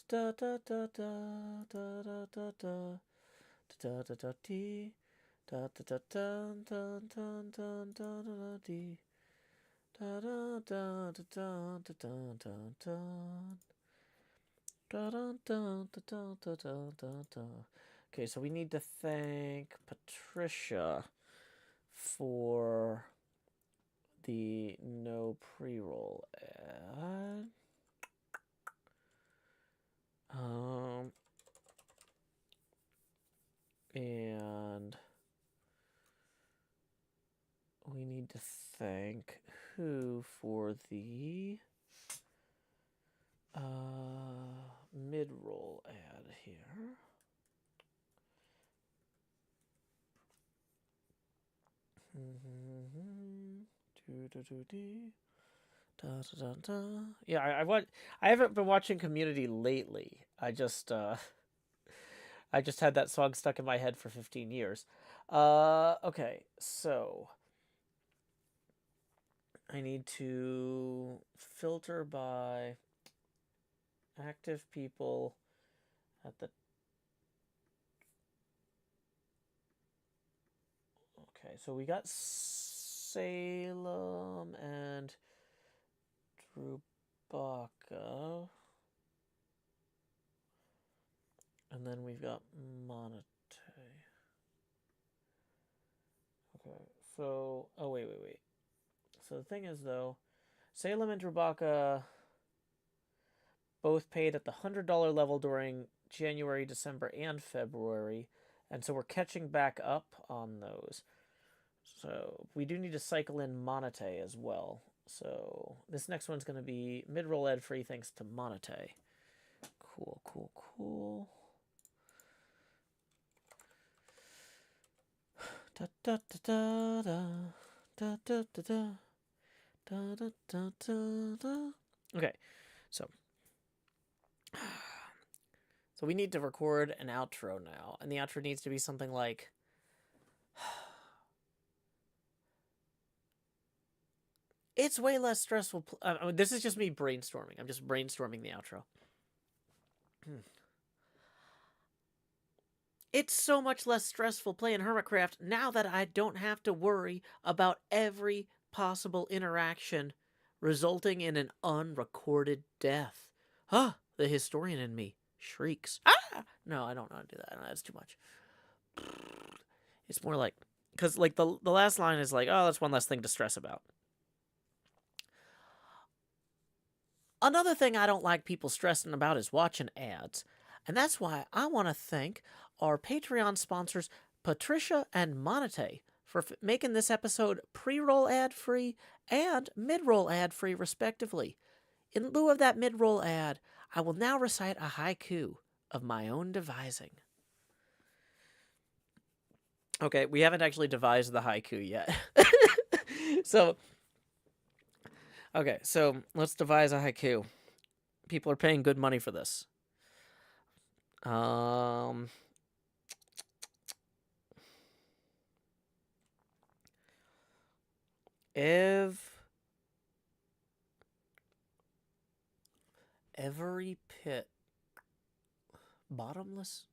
da da da da da da da da da da dee da da da dun dun dun dun dun dun dee da da da da da da dun dun. Dun, dun, dun, dun, dun, dun, dun, dun. Okay, so we need to thank Patricia for the no pre-roll ad. And we need to thank who for the mid-roll ad here. Da, da, da, da. Yeah, I haven't been watching Community lately. I just had that song stuck in my head for 15 years. Okay, so I need to filter by active people at the... Okay, so we got Salem and Drubaka. And then we've got Monate. Okay, so... Oh, wait. So the thing is, though, Salem and Drubaka both paid at the $100 level during January, December, and February. And so we're catching back up on those. So we do need to cycle in Monate as well. So this next one's going to be mid-roll ed free thanks to Monate. Cool. Da da da da da da da da da da da da da. Okay, so we need to record an outro now, and the outro needs to be something like, it's way less stressful. This is just me brainstorming. I'm just brainstorming the outro. It's so much less stressful playing HermitCraft now that I don't have to worry about every possible interaction resulting in an unrecorded death. The historian in me shrieks. No, I don't want to do that. That's too much. It's more like, because like the last line is like, oh, that's one less thing to stress about. Another thing I don't like people stressing about is watching ads. And that's why I want to thank our Patreon sponsors, Patricia and Monate, for making this episode pre-roll ad-free and mid-roll ad-free, respectively. In lieu of that mid-roll ad, I will now recite a haiku of my own devising. Okay, we haven't actually devised the haiku yet. So let's devise a haiku. People are paying good money for this. Every pit bottomless.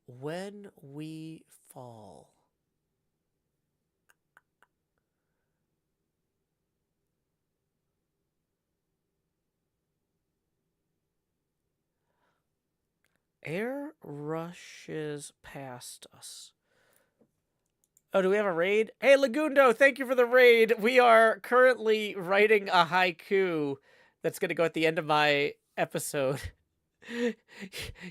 When we fall, air rushes past us. Oh, do we have a raid? Hey, Lagundo, thank you for the raid. We are currently writing a haiku that's going to go at the end of my episode.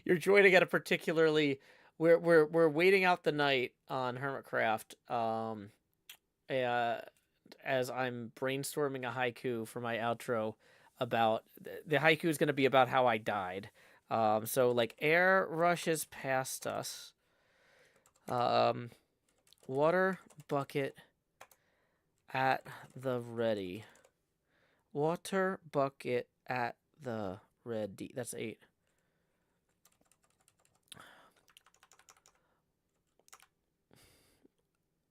You're joining at a particularly... We're waiting out the night on HermitCraft. As I'm brainstorming a haiku for my outro about... The haiku is going to be about how I died. So, like, air rushes past us. Water bucket at the ready. Water bucket at the ready. That's 8.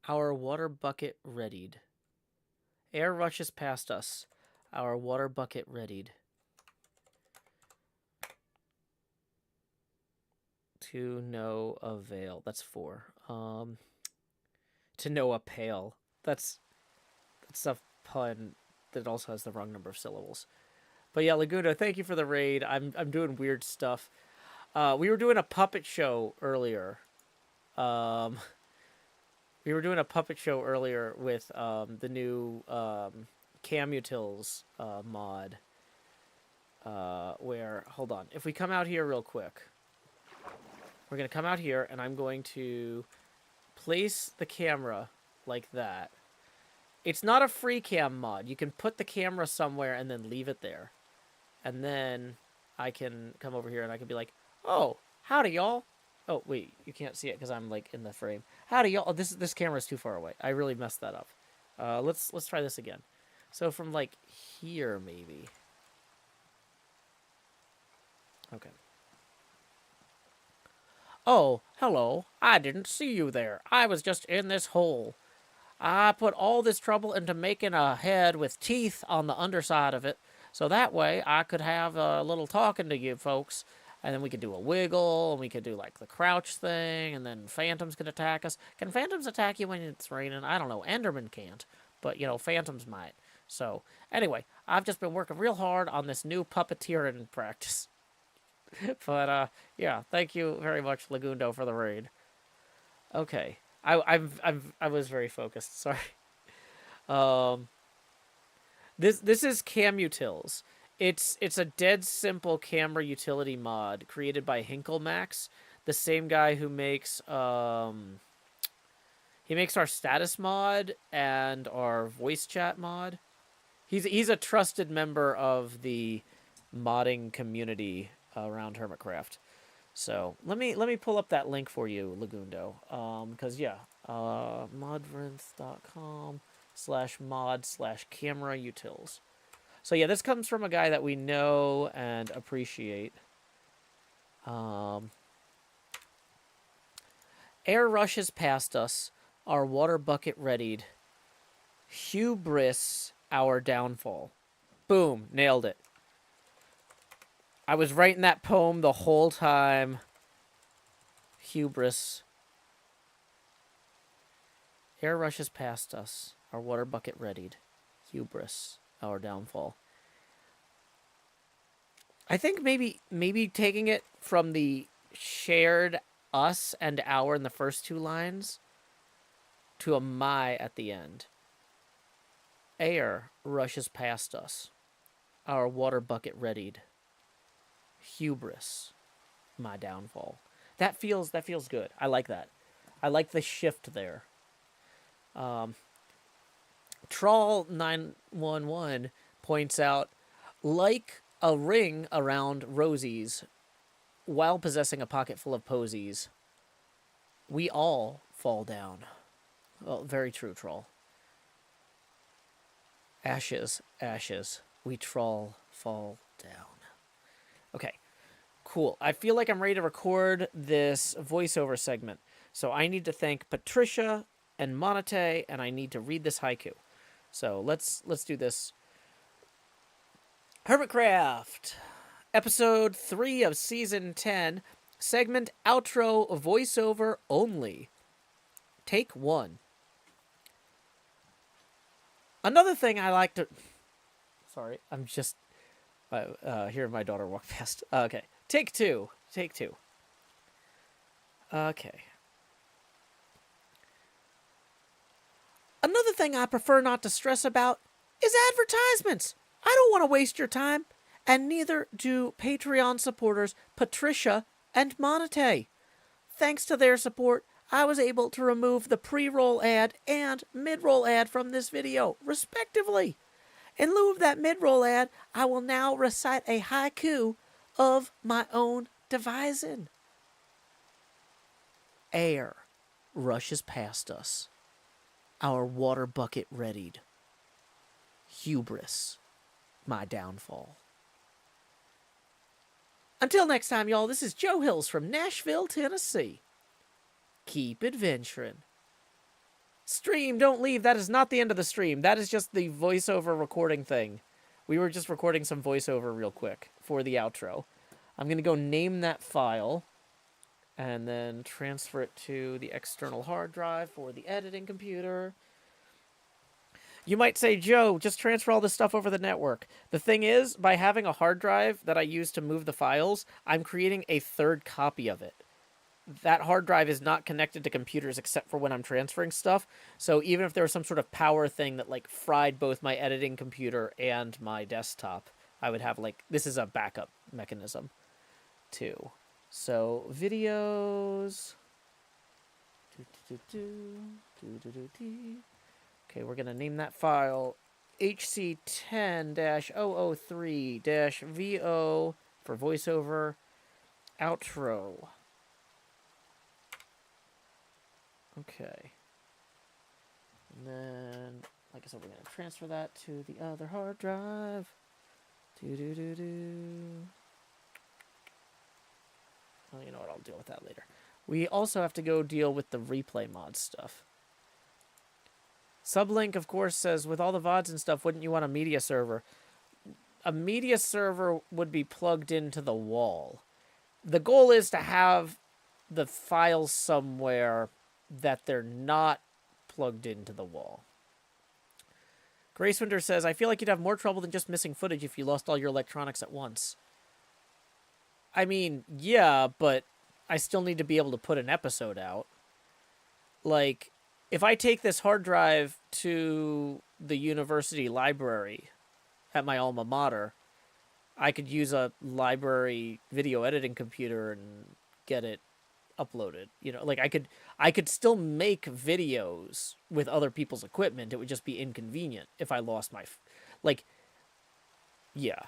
Our water bucket readied. Air rushes past us. Our water bucket readied. To no avail. That's 4. To no appeal. That's a pun. that also has the wrong number of syllables. But yeah, Laguna, thank you for the raid. I'm doing weird stuff. We were doing a puppet show earlier. We were doing a puppet show earlier with the new Camutils mod. Where, hold on, if we come out here real quick, we're going to come out here and I'm going to place the camera like that. It's not a free cam mod. You can put the camera somewhere and then leave it there. And then I can come over here and I can be like, oh, howdy, y'all. Oh, wait, you can't see it because I'm, like, in the frame. Howdy, y'all. Oh, this camera's too far away. I really messed that up. Let's try this again. So from, like, here, maybe. Okay. Oh, hello. I didn't see you there. I was just in this hole. I put all this trouble into making a head with teeth on the underside of it, so that way I could have a little talking to you folks, and then we could do a wiggle, and we could do, like, the crouch thing, and then phantoms could attack us. Can phantoms attack you when it's raining? I don't know. Enderman can't, but, you know, phantoms might. So, anyway, I've just been working real hard on this new puppeteering practice. But, yeah, thank you very much, Lagundo, for the raid. Okay. I was very focused. Sorry. This is Camutils. It's a dead simple camera utility mod created by Hinklemax, the same guy who makes he makes our status mod and our voice chat mod. He's a trusted member of the modding community around HermitCraft. So let me pull up that link for you, Lagundo. Because yeah, modrinth.com/mod/camera utils. So yeah, this comes from a guy that we know and appreciate. Air rushes past us, our water bucket readied. Hubris, our downfall. Boom, nailed it. I was writing that poem the whole time. Hubris. Air rushes past us, our water bucket readied. Hubris, our downfall. I think maybe taking it from the shared us and our in the first two lines to a my at the end. Air rushes past us, our water bucket readied. Hubris, my downfall. That feels good. I like that. I like the shift there. Troll911 points out, like a ring around rosies, while possessing a pocket full of posies, we all fall down. Well, very true, Troll. Ashes, ashes, we troll fall down. Okay, cool. I feel like I'm ready to record this voiceover segment. So I need to thank Patricia and Monate, and I need to read this haiku. So let's do this. HermitCraft, episode 3 of season 10, segment outro voiceover only. Take 1. Another thing I like to... Sorry, I'm just... hearing my daughter walk past. Okay. Take 2. Take 2. Okay. Another thing I prefer not to stress about is advertisements. I don't want to waste your time, and neither do Patreon supporters Patricia and Monate. Thanks to their support, I was able to remove the pre-roll ad and mid-roll ad from this video, respectively. In lieu of that mid-roll ad, I will now recite a haiku of my own devising. Air rushes past us, our water bucket readied. Hubris, my downfall. Until next time, y'all, this is Joe Hills from Nashville, Tennessee. Keep adventuring. Stream, don't leave. That is not the end of the stream. That is just the voiceover recording thing. We were just recording some voiceover real quick for the outro. I'm going to go name that file and then transfer it to the external hard drive for the editing computer. You might say, Joe, just transfer all this stuff over the network. The thing is, by having a hard drive that I use to move the files, I'm creating a third copy of it. That hard drive is not connected to computers except for when I'm transferring stuff. So even if there was some sort of power thing that like fried both my editing computer and my desktop, I would have like, this is a backup mechanism too. So videos. Okay, we're gonna name that file HC10-003-VO for voiceover outro. Okay. And then, like I said, we're going to transfer that to the other hard drive. Oh, you know what? I'll deal with that later. We also have to go deal with the Replaymod stuff. Sublink, of course, says, with all the VODs and stuff, wouldn't you want a media server? A media server would be plugged into the wall. The goal is to have the files somewhere that they're not plugged into the wall. Grace Winter says, I feel like you'd have more trouble than just missing footage if you lost all your electronics at once. I mean, yeah, but I still need to be able to put an episode out. Like, if I take this hard drive to the university library at my alma mater, I could use a library video editing computer and get it uploaded. You know, like I could still make videos with other people's equipment. It would just be inconvenient if I lost my like yeah.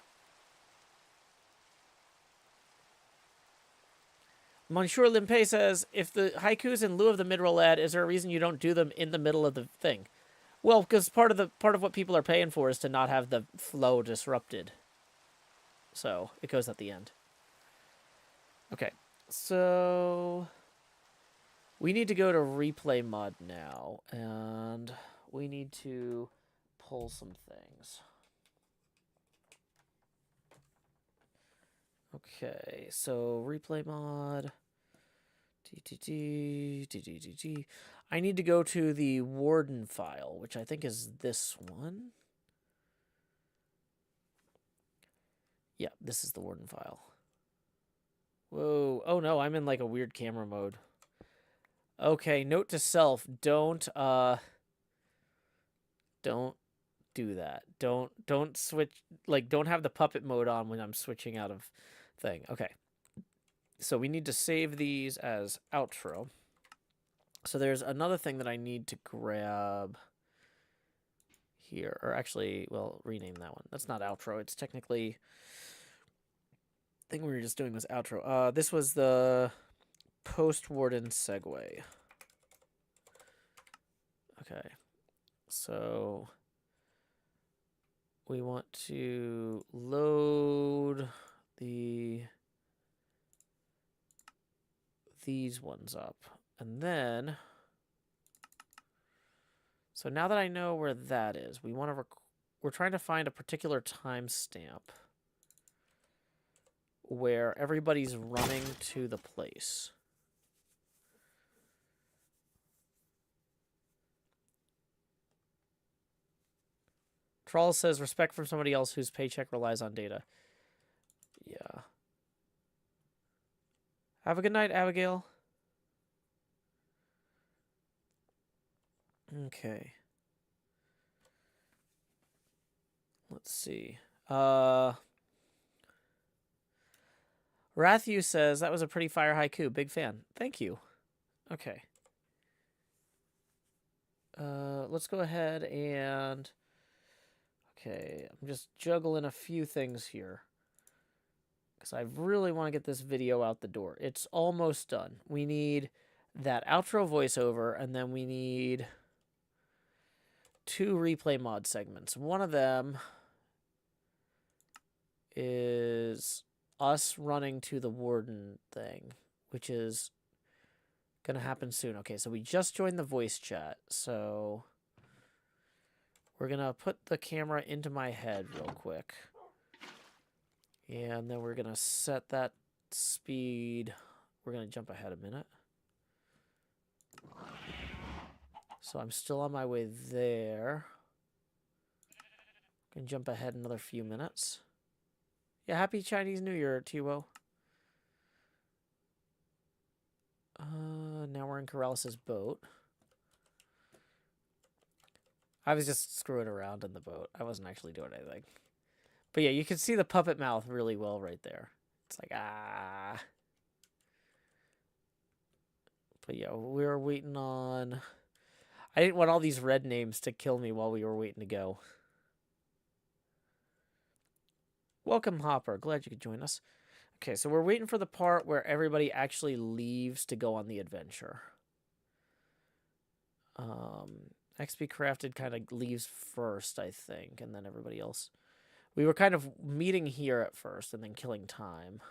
Monsieur Limpe says, if the haikus in lieu of the mid-roll ad, is there a reason you don't do them in the middle of the thing? Well, because part of what people are paying for is to not have the flow disrupted. So it goes at the end. Okay. So we need to go to Replaymod now, and we need to pull some things. Okay, so Replaymod. I need to go to the Warden file, which I think is this one. Yeah, this is the Warden file. Whoa. Oh no, I'm in like a weird camera mode. Okay, note to self, don't do that. Don't switch, like, don't have the puppet mode on when I'm switching out of thing. Okay. So we need to save these as outro. So there's another thing that I need to grab here, or actually, well, rename that one. That's not outro. It's technically, thing we were just doing was outro. This was the post-warden segue. Okay. So we want to load these ones up. And then, so now that I know where that is, we want to, we're trying to find a particular timestamp where everybody's running to the place. Troll says, respect from somebody else whose paycheck relies on data. Yeah. Have a good night, Abigail. Okay. Let's see. Rathu says, that was a pretty fire haiku. Big fan. Thank you. Okay. Let's go ahead and... Okay, I'm just juggling a few things here, because I really want to get this video out the door. It's almost done. We need that outro voiceover, and then we need 2 Replaymod segments. One of them is us running to the warden thing, which is going to happen soon. Okay, so we just joined the voice chat, so we're going to put the camera into my head real quick. And then we're going to set that speed. We're going to jump ahead a minute. So I'm still on my way there. Gonna jump ahead another few minutes. Yeah, happy Chinese New Year, Tiwo. Now we're in Corralis's boat. I was just screwing around in the boat. I wasn't actually doing anything. But yeah, you can see the puppet mouth really well right there. It's like, ah. But yeah, we were waiting on... I didn't want all these red names to kill me while we were waiting to go. Welcome, Hopper. Glad you could join us. Okay, so we're waiting for the part where everybody actually leaves to go on the adventure. XP Crafted kind of leaves first, I think, and then everybody else. We were kind of meeting here at first and then killing time.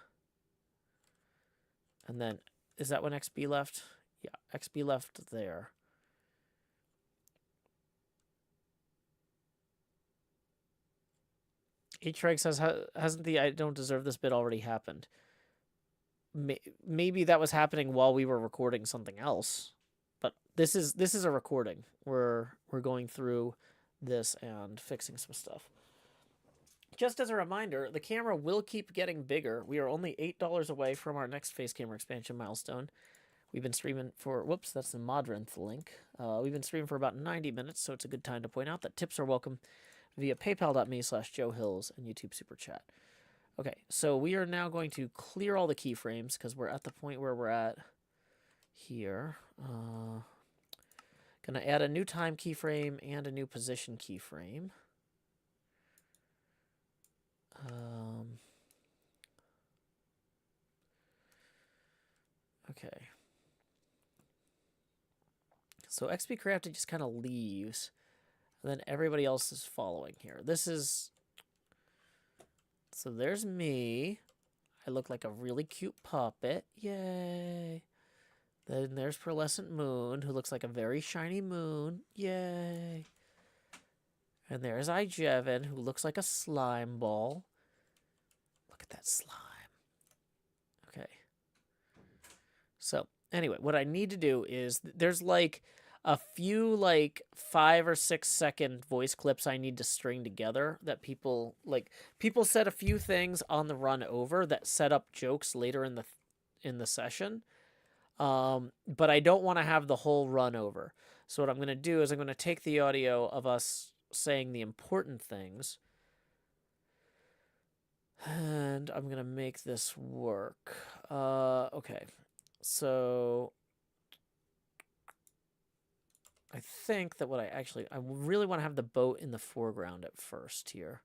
And then, is that when XB left? Yeah, XB left there. H-Reg says, hasn't the I don't deserve this bit already happened? Maybe that was happening while we were recording something else. But this is a recording. We're going through this and fixing some stuff. Just as a reminder, the camera will keep getting bigger. We are only $8 away from our next face camera expansion milestone. We've been streaming for, whoops, that's the Modrinth link. We've been streaming for about 90 minutes, so it's a good time to point out that tips are welcome via paypal.me/JoeHills and YouTube Super Chat. Okay, so we are now going to clear all the keyframes because we're at the point where we're at here. Gonna add a new time keyframe and a new position keyframe. Okay. So XP Crafted just kind of leaves, and then everybody else is following here. This is... So there's me. I look like a really cute puppet. Yay. Then there's Pearlescent Moon, who looks like a very shiny moon. Yay. And there's iJevin, who looks like a slime ball. Look at that slime. Okay. So, anyway, what I need to do is, there's like a few like 5 or 6 second voice clips I need to string together that people said a few things on the run over that set up jokes later in the session. But I don't want to have the whole run over. So what I'm going to do is I'm going to take the audio of us saying the important things, and I'm going to make this work. Okay. So I think that I really want to have the boat in the foreground at first here.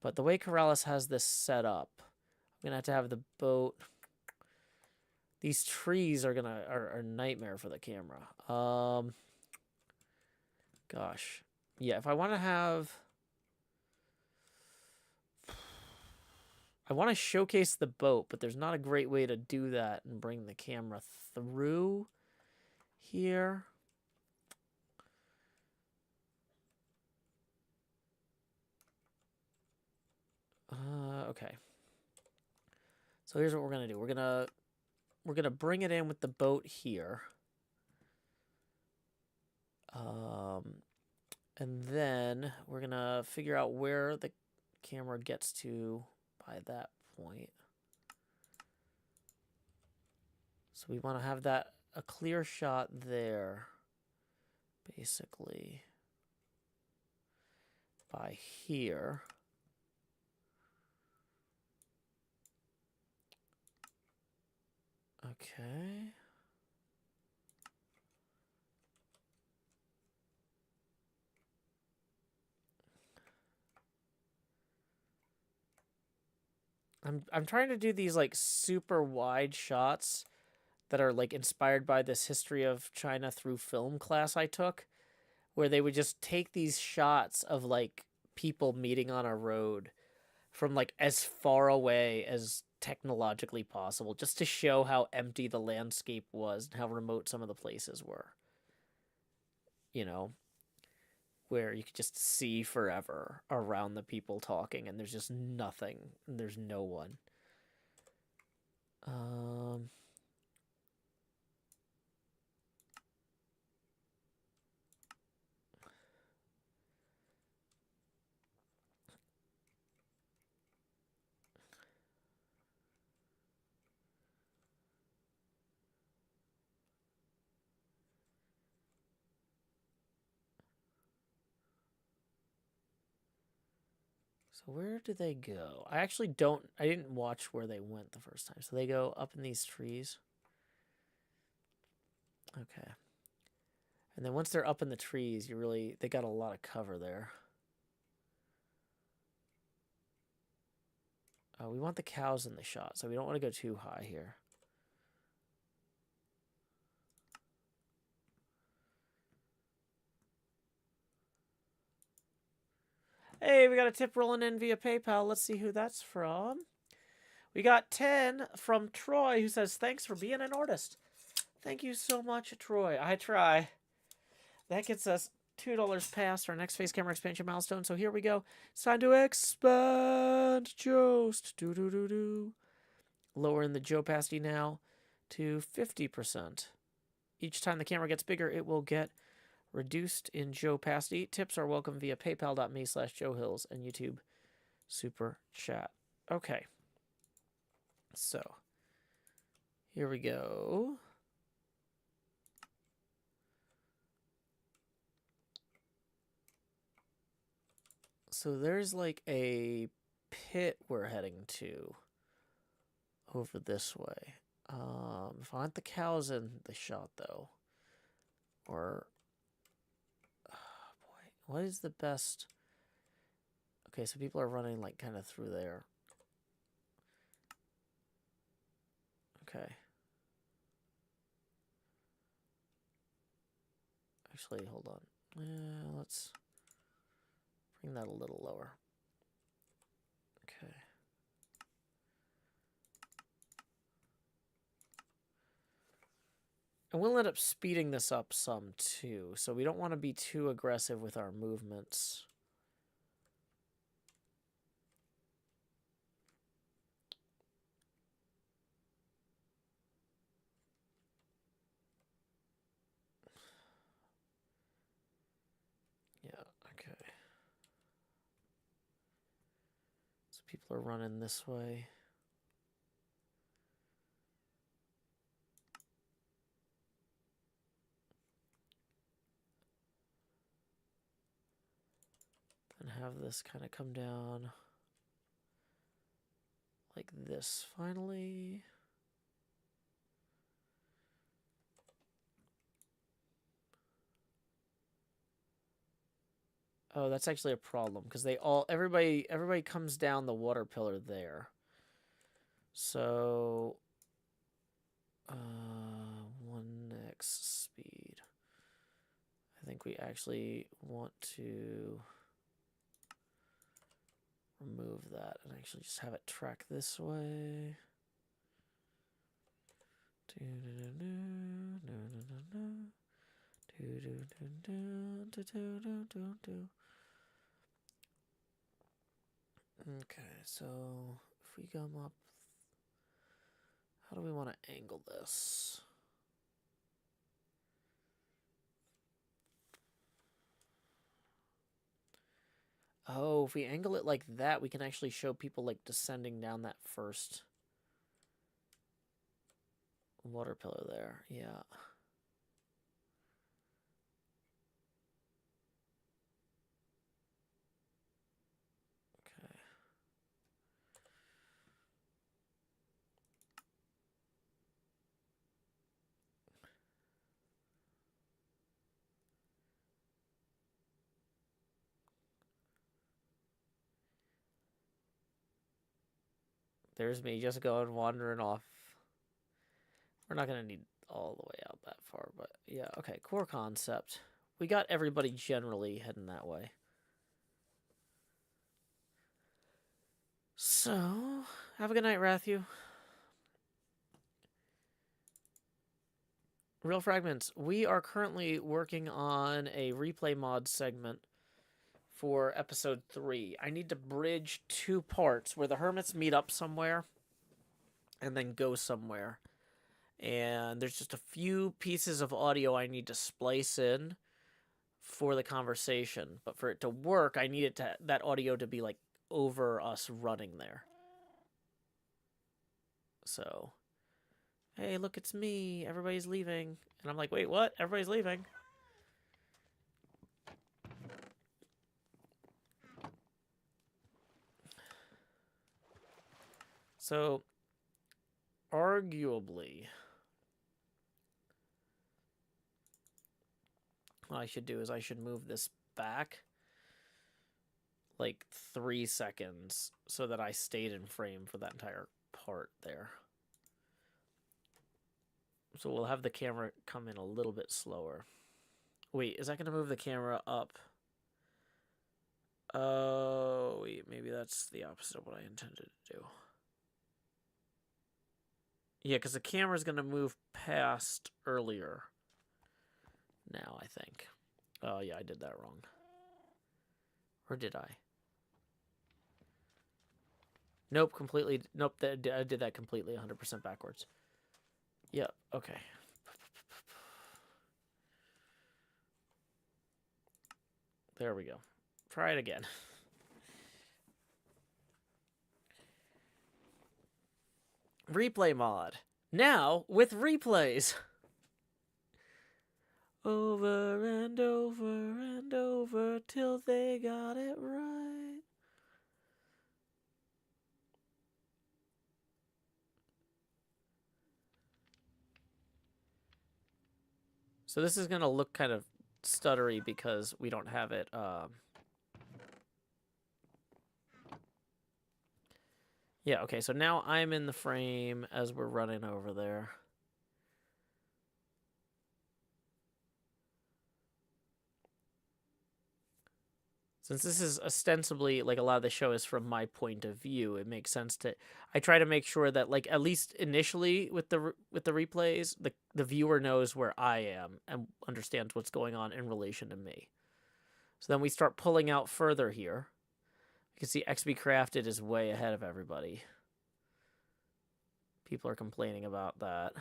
But the way Corralis has this set up, I'm going to have the boat... These trees are a nightmare for the camera. Gosh. Yeah, if I want to have... I want to showcase the boat, but there's not a great way to do that and bring the camera through here. Okay. So here's what we're gonna do. We're gonna bring it in with the boat here. And then we're gonna figure out where the camera gets to by that point. So we want to have that a clear shot there, basically, by here. Okay. I'm trying to do these like super wide shots that are like inspired by this history of China through film class I took, where they would just take these shots of like people meeting on a road from like as far away as technologically possible, just to show how empty the landscape was and how remote some of the places were. You know, where you could just see forever around the people talking and there's just nothing and there's no one. So where do they go? I actually I didn't watch where they went the first time. So they go up in these trees. Okay. And then once they're up in the trees, they got a lot of cover there. We want the cows in the shot, so we don't want to go too high here. Hey, we got a tip rolling in via PayPal. Let's see who that's from. We got 10 from Troy, who says, thanks for being an artist. Thank you so much, Troy. I try. That gets us $2 past our next face camera expansion milestone. So here we go. It's time to expand Jost. Do. Lowering the Joe opacity now to 50%. Each time the camera gets bigger, it will get reduced in Joe opacity. Tips are welcome via paypal.me/JoeHills and YouTube Super Chat. Okay. So, here we go. So there's like a pit we're heading to over this way. If I want the cows in the shot, though, or oh boy, what is the best? Okay, so people are running like kind of through there. Okay. Actually, hold on. Let's bring that a little lower. Okay. And we'll end up speeding this up some too, so we don't want to be too aggressive with our movements. Yeah, okay. So people are running this way. And have this kind of come down like this finally. Oh, that's actually a problem because everybody comes down the water pillar there. So 1x speed. I think we actually want to remove that and actually just have it track this way. Okay, so if we come up, how do we want to angle this? Oh, if we angle it like that, we can actually show people like descending down that first water pillar there. Yeah. Okay. There's me just going wandering off. We're not going to need all the way out that far, but yeah, okay, core concept. We got everybody generally heading that way. So, have a good night, Rathu. Real Fragments, we are currently working on a Replaymod segment for episode 3. I need to bridge 2 parts where the hermits meet up somewhere and then go somewhere. And there's just a few pieces of audio I need to splice in for the conversation. But for it to work, I need that audio to be like over us running there. So, hey, look, it's me. Everybody's leaving. And I'm like, wait, what? Everybody's leaving. So, arguably, what I should do is I should move this back like 3 seconds so that I stayed in frame for that entire part there. So we'll have the camera come in a little bit slower. Wait, is that going to move the camera up? Oh, wait, maybe that's the opposite of what I intended to do. Yeah, because the camera's going to move past earlier now, I think. Oh, yeah, I did that wrong. Or did I? Nope, completely. Nope, I did that completely 100% backwards. Yep, okay. There we go. Try it again. Replaymod. Now with replays. Over and over and over till they got it right. So this is going to look kind of stuttery because we don't have it. Yeah, okay, so now I'm in the frame as we're running over there. Since this is ostensibly, like, a lot of the show is from my point of view, it makes sense to... I try to make sure that, like, at least initially with the replays, the viewer knows where I am and understands what's going on in relation to me. So then we start pulling out further here. You can see XB Crafted is way ahead of everybody. People are complaining about that.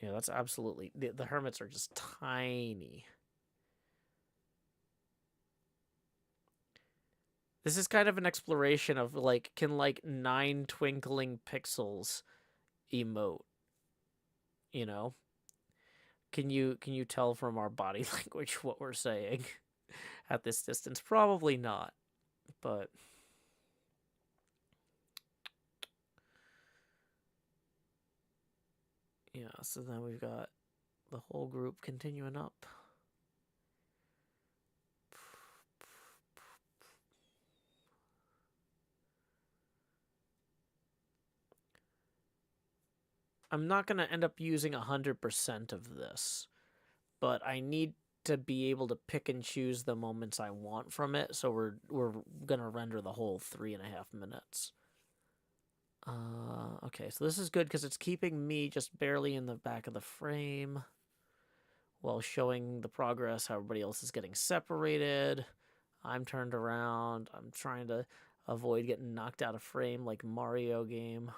Yeah, that's absolutely... The hermits are just tiny. This is kind of an exploration of, like, can, like, 9 twinkling pixels emote? You know? Can you tell from our body language what we're saying at this distance? Probably not, but... Yeah, so then we've got the whole group continuing up. I'm not going to end up using 100% of this, but I need to be able to pick and choose the moments I want from it, so we're going to render the whole 3.5 minutes. Okay, so this is good because it's keeping me just barely in the back of the frame while showing the progress, how everybody else is getting separated. I'm turned around. I'm trying to avoid getting knocked out of frame like Mario game.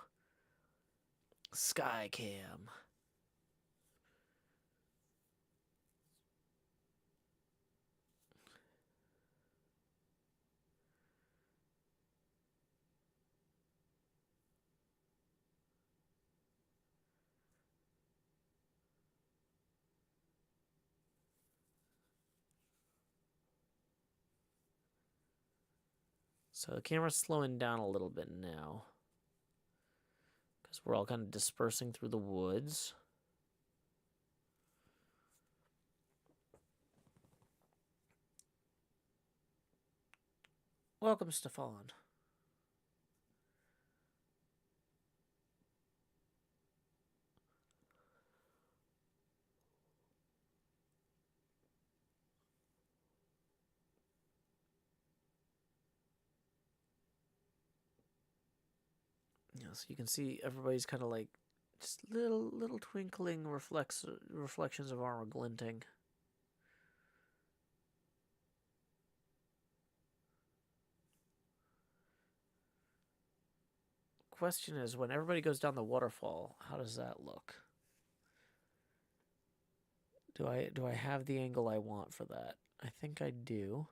Skycam. So the camera's slowing down a little bit now, because we're all kind of dispersing through the woods. Welcome, Stefan. Yeah, so you can see everybody's kind of like just little twinkling reflections of armor glinting. Question is, when everybody goes down the waterfall, how does that look? Do I have the angle I want for that? I think I do.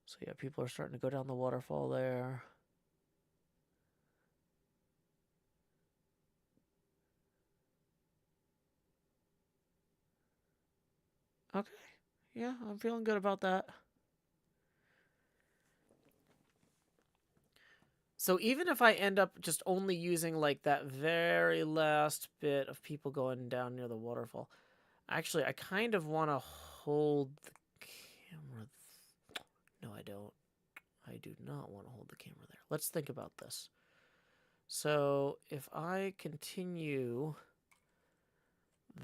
So yeah, people are starting to go down the waterfall there. Okay. Yeah, I'm feeling good about that. So even if I end up just only using like that very last bit of people going down near the waterfall, actually, I kind of want to hold the camera. No, I don't. I do not want to hold the camera there. Let's think about this. So if I continue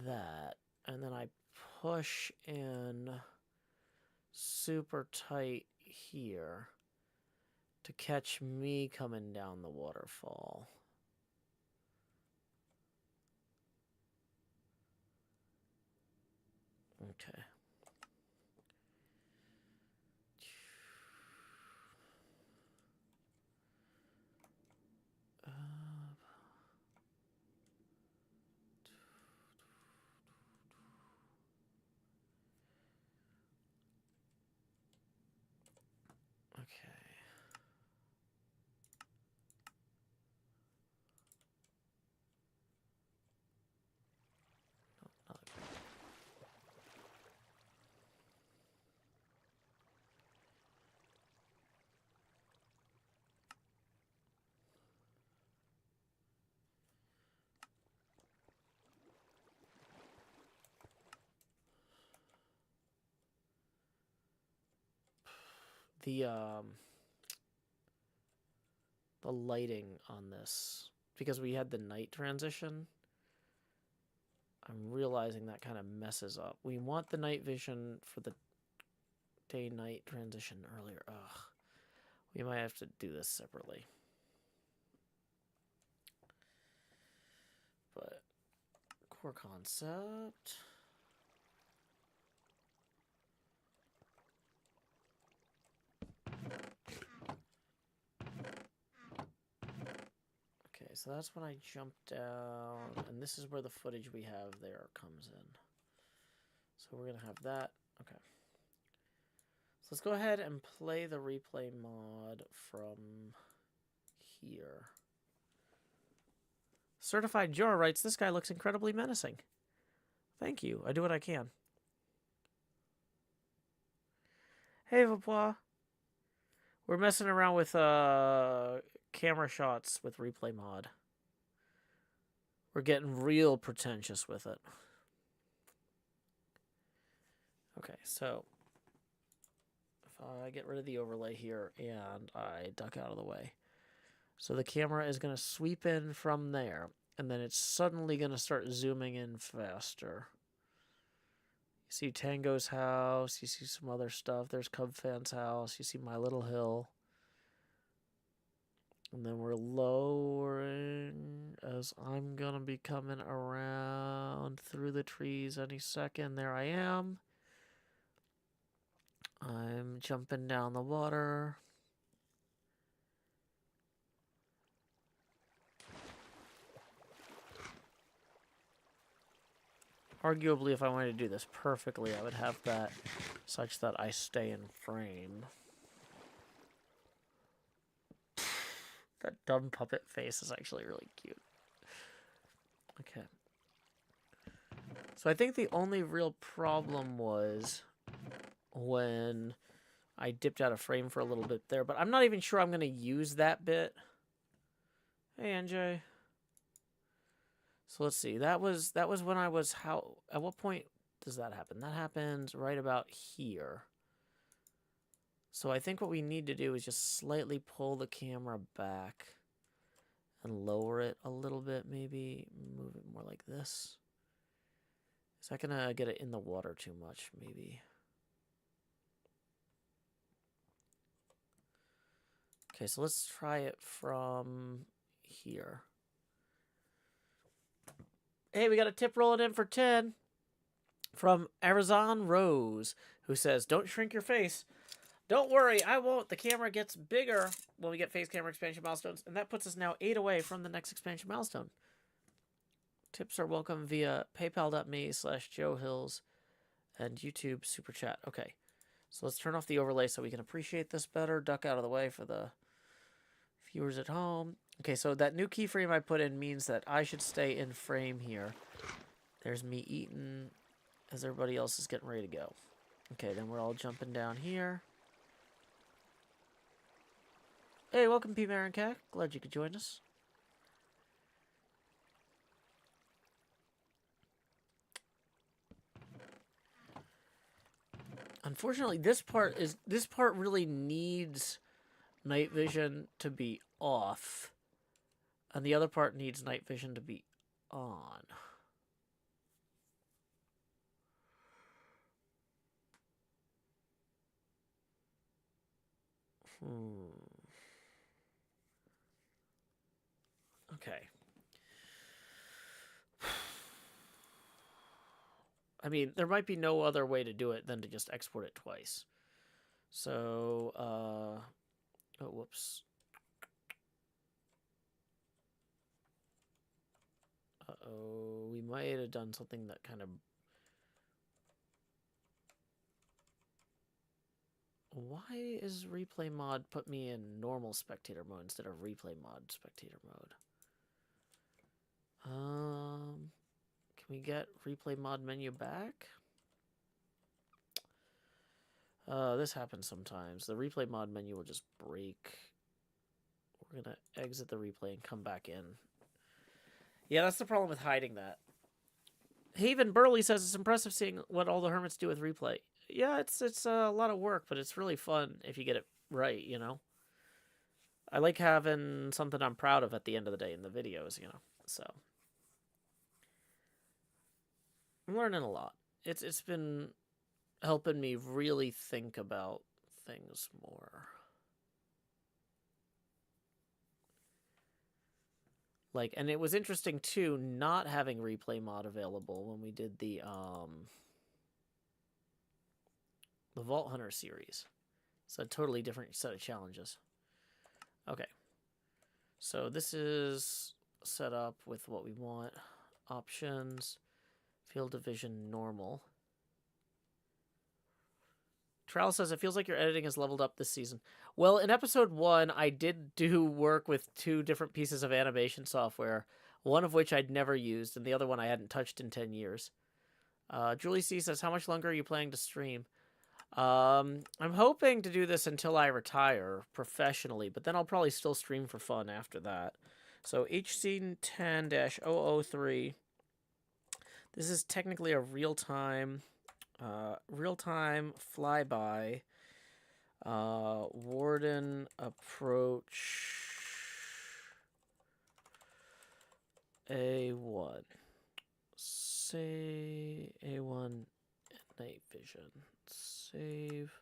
that, and then I push in super tight here to catch me coming down the waterfall. Okay. Okay. The lighting on this, because we had the night transition, I'm realizing that kind of messes up. We want the night vision for the day-night transition earlier. Ugh. We might have to do this separately. But core concept. Okay, so that's when I jump down, and this is where the footage we have there comes in. So we're going to have that. Okay. So let's go ahead and play the replay mod from here. Certified Jora writes, this guy looks incredibly menacing. Thank you. I do what I can. Hey, Vapois. We're messing around with camera shots with Replaymod. We're getting real pretentious with it. Okay, so if I get rid of the overlay here and I duck out of the way. So the camera is going to sweep in from there, and then it's suddenly going to start zooming in faster. You see Tango's house, you see some other stuff. There's Cub Fan's house, you see My Little Hill. And then we're lowering as I'm going to be coming around through the trees any second. There I am. I'm jumping down the water. Arguably, if I wanted to do this perfectly, I would have that such that I stay in frame. That dumb puppet face is actually really cute. Okay. So I think the only real problem was when I dipped out of frame for a little bit there, but I'm not even sure I'm going to use that bit. Hey, NJ. So let's see. That was when I was at what point does that happen? That happens right about here. So I think what we need to do is just slightly pull the camera back and lower it a little bit, maybe move it more like this. Is that gonna get it in the water too much, maybe? Okay, so let's try it from here. Hey, we got a tip rolling in for 10 from Arizon Rose, who says, don't shrink your face. Don't worry, I won't. The camera gets bigger when we get face camera expansion milestones, and that puts us now 8 away from the next expansion milestone. Tips are welcome via paypal.me/JoeHills and YouTube Super Chat. Okay, so let's turn off the overlay so we can appreciate this better. Duck out of the way for the viewers at home. Okay, so that new keyframe I put in means that I should stay in frame here. There's me eating as everybody else is getting ready to go. Okay, then we're all jumping down here. Hey, welcome, P. Marin Cat. Glad you could join us. Unfortunately, this part really needs night vision to be off, and the other part needs night vision to be on. Okay. I mean, there might be no other way to do it than to just export it twice. So, oh, whoops. Uh-oh, we might have done something that kind of... Why is Replaymod put me in normal spectator mode instead of Replaymod spectator mode? Can we get Replaymod menu back? This happens sometimes. The Replaymod menu will just break. We're gonna exit the replay and come back in. Yeah, that's the problem with hiding that. Haven Burley says it's impressive seeing what all the hermits do with replay. Yeah, it's a lot of work, but it's really fun if you get it right, you know? I like having something I'm proud of at the end of the day in the videos, you know? So I'm learning a lot. It's been helping me really think about things more. Like, and it was interesting too not having Replaymod available when we did the Vault Hunter series. It's a totally different set of challenges. Okay. So this is set up with what we want. Options, field division, normal. Trowel says, it feels like your editing has leveled up this season. Well, in episode 1, I did do work with 2 different pieces of animation software, one of which I'd never used, and the other one I hadn't touched in 10 years. Julie C says, how much longer are you planning to stream? I'm hoping to do this until I retire professionally, but then I'll probably still stream for fun after that. So HC10-003. This is technically a real-time flyby. Warden approach A1. Say A1 night vision. Save.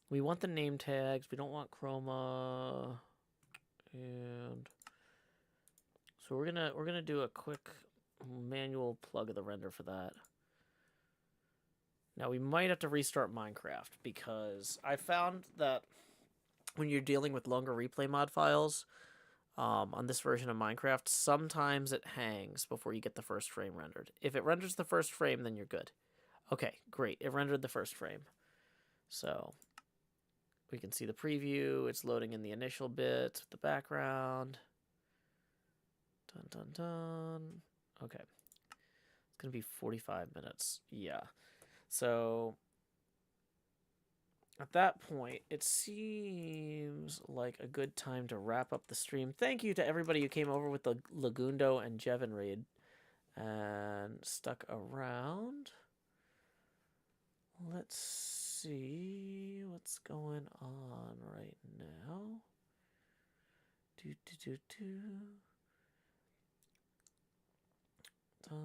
We want the name tags. We don't want chroma. And so we're gonna do a quick manual plug of the render for that. Now we might have to restart Minecraft because I found that when you're dealing with longer Replaymod files on this version of Minecraft, sometimes it hangs before you get the first frame rendered. If it renders the first frame, then you're good. Okay, great. It rendered the first frame. So we can see the preview. It's loading in the initial bits with the background. Dun, dun, dun. Okay. It's going to be 45 minutes. Yeah. So at that point, it seems like a good time to wrap up the stream. Thank you to everybody who came over with the Lagundo and Jevin raid and stuck around. Let's see what's going on right now. Do. Da da dee. Da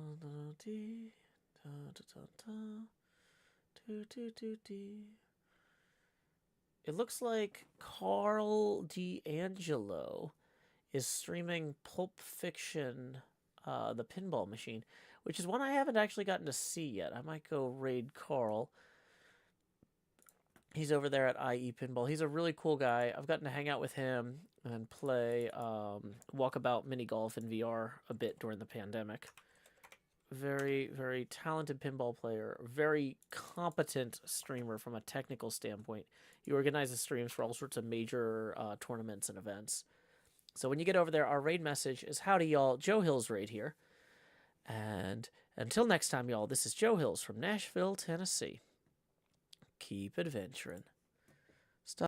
da da da. It looks like Carl D'Angelo is streaming Pulp Fiction, the pinball machine, which is one I haven't actually gotten to see yet. I might go raid Carl. He's over there at IE Pinball. He's a really cool guy. I've gotten to hang out with him and play Walkabout Mini Golf in VR a bit during the pandemic. Very, very talented pinball player. Very competent streamer from a technical standpoint. He organizes streams for all sorts of major tournaments and events. So when you get over there, our raid message is, howdy y'all, Joe Hill's raid here. And until next time, y'all, this is Joe Hills from Nashville, Tennessee. Keep adventuring.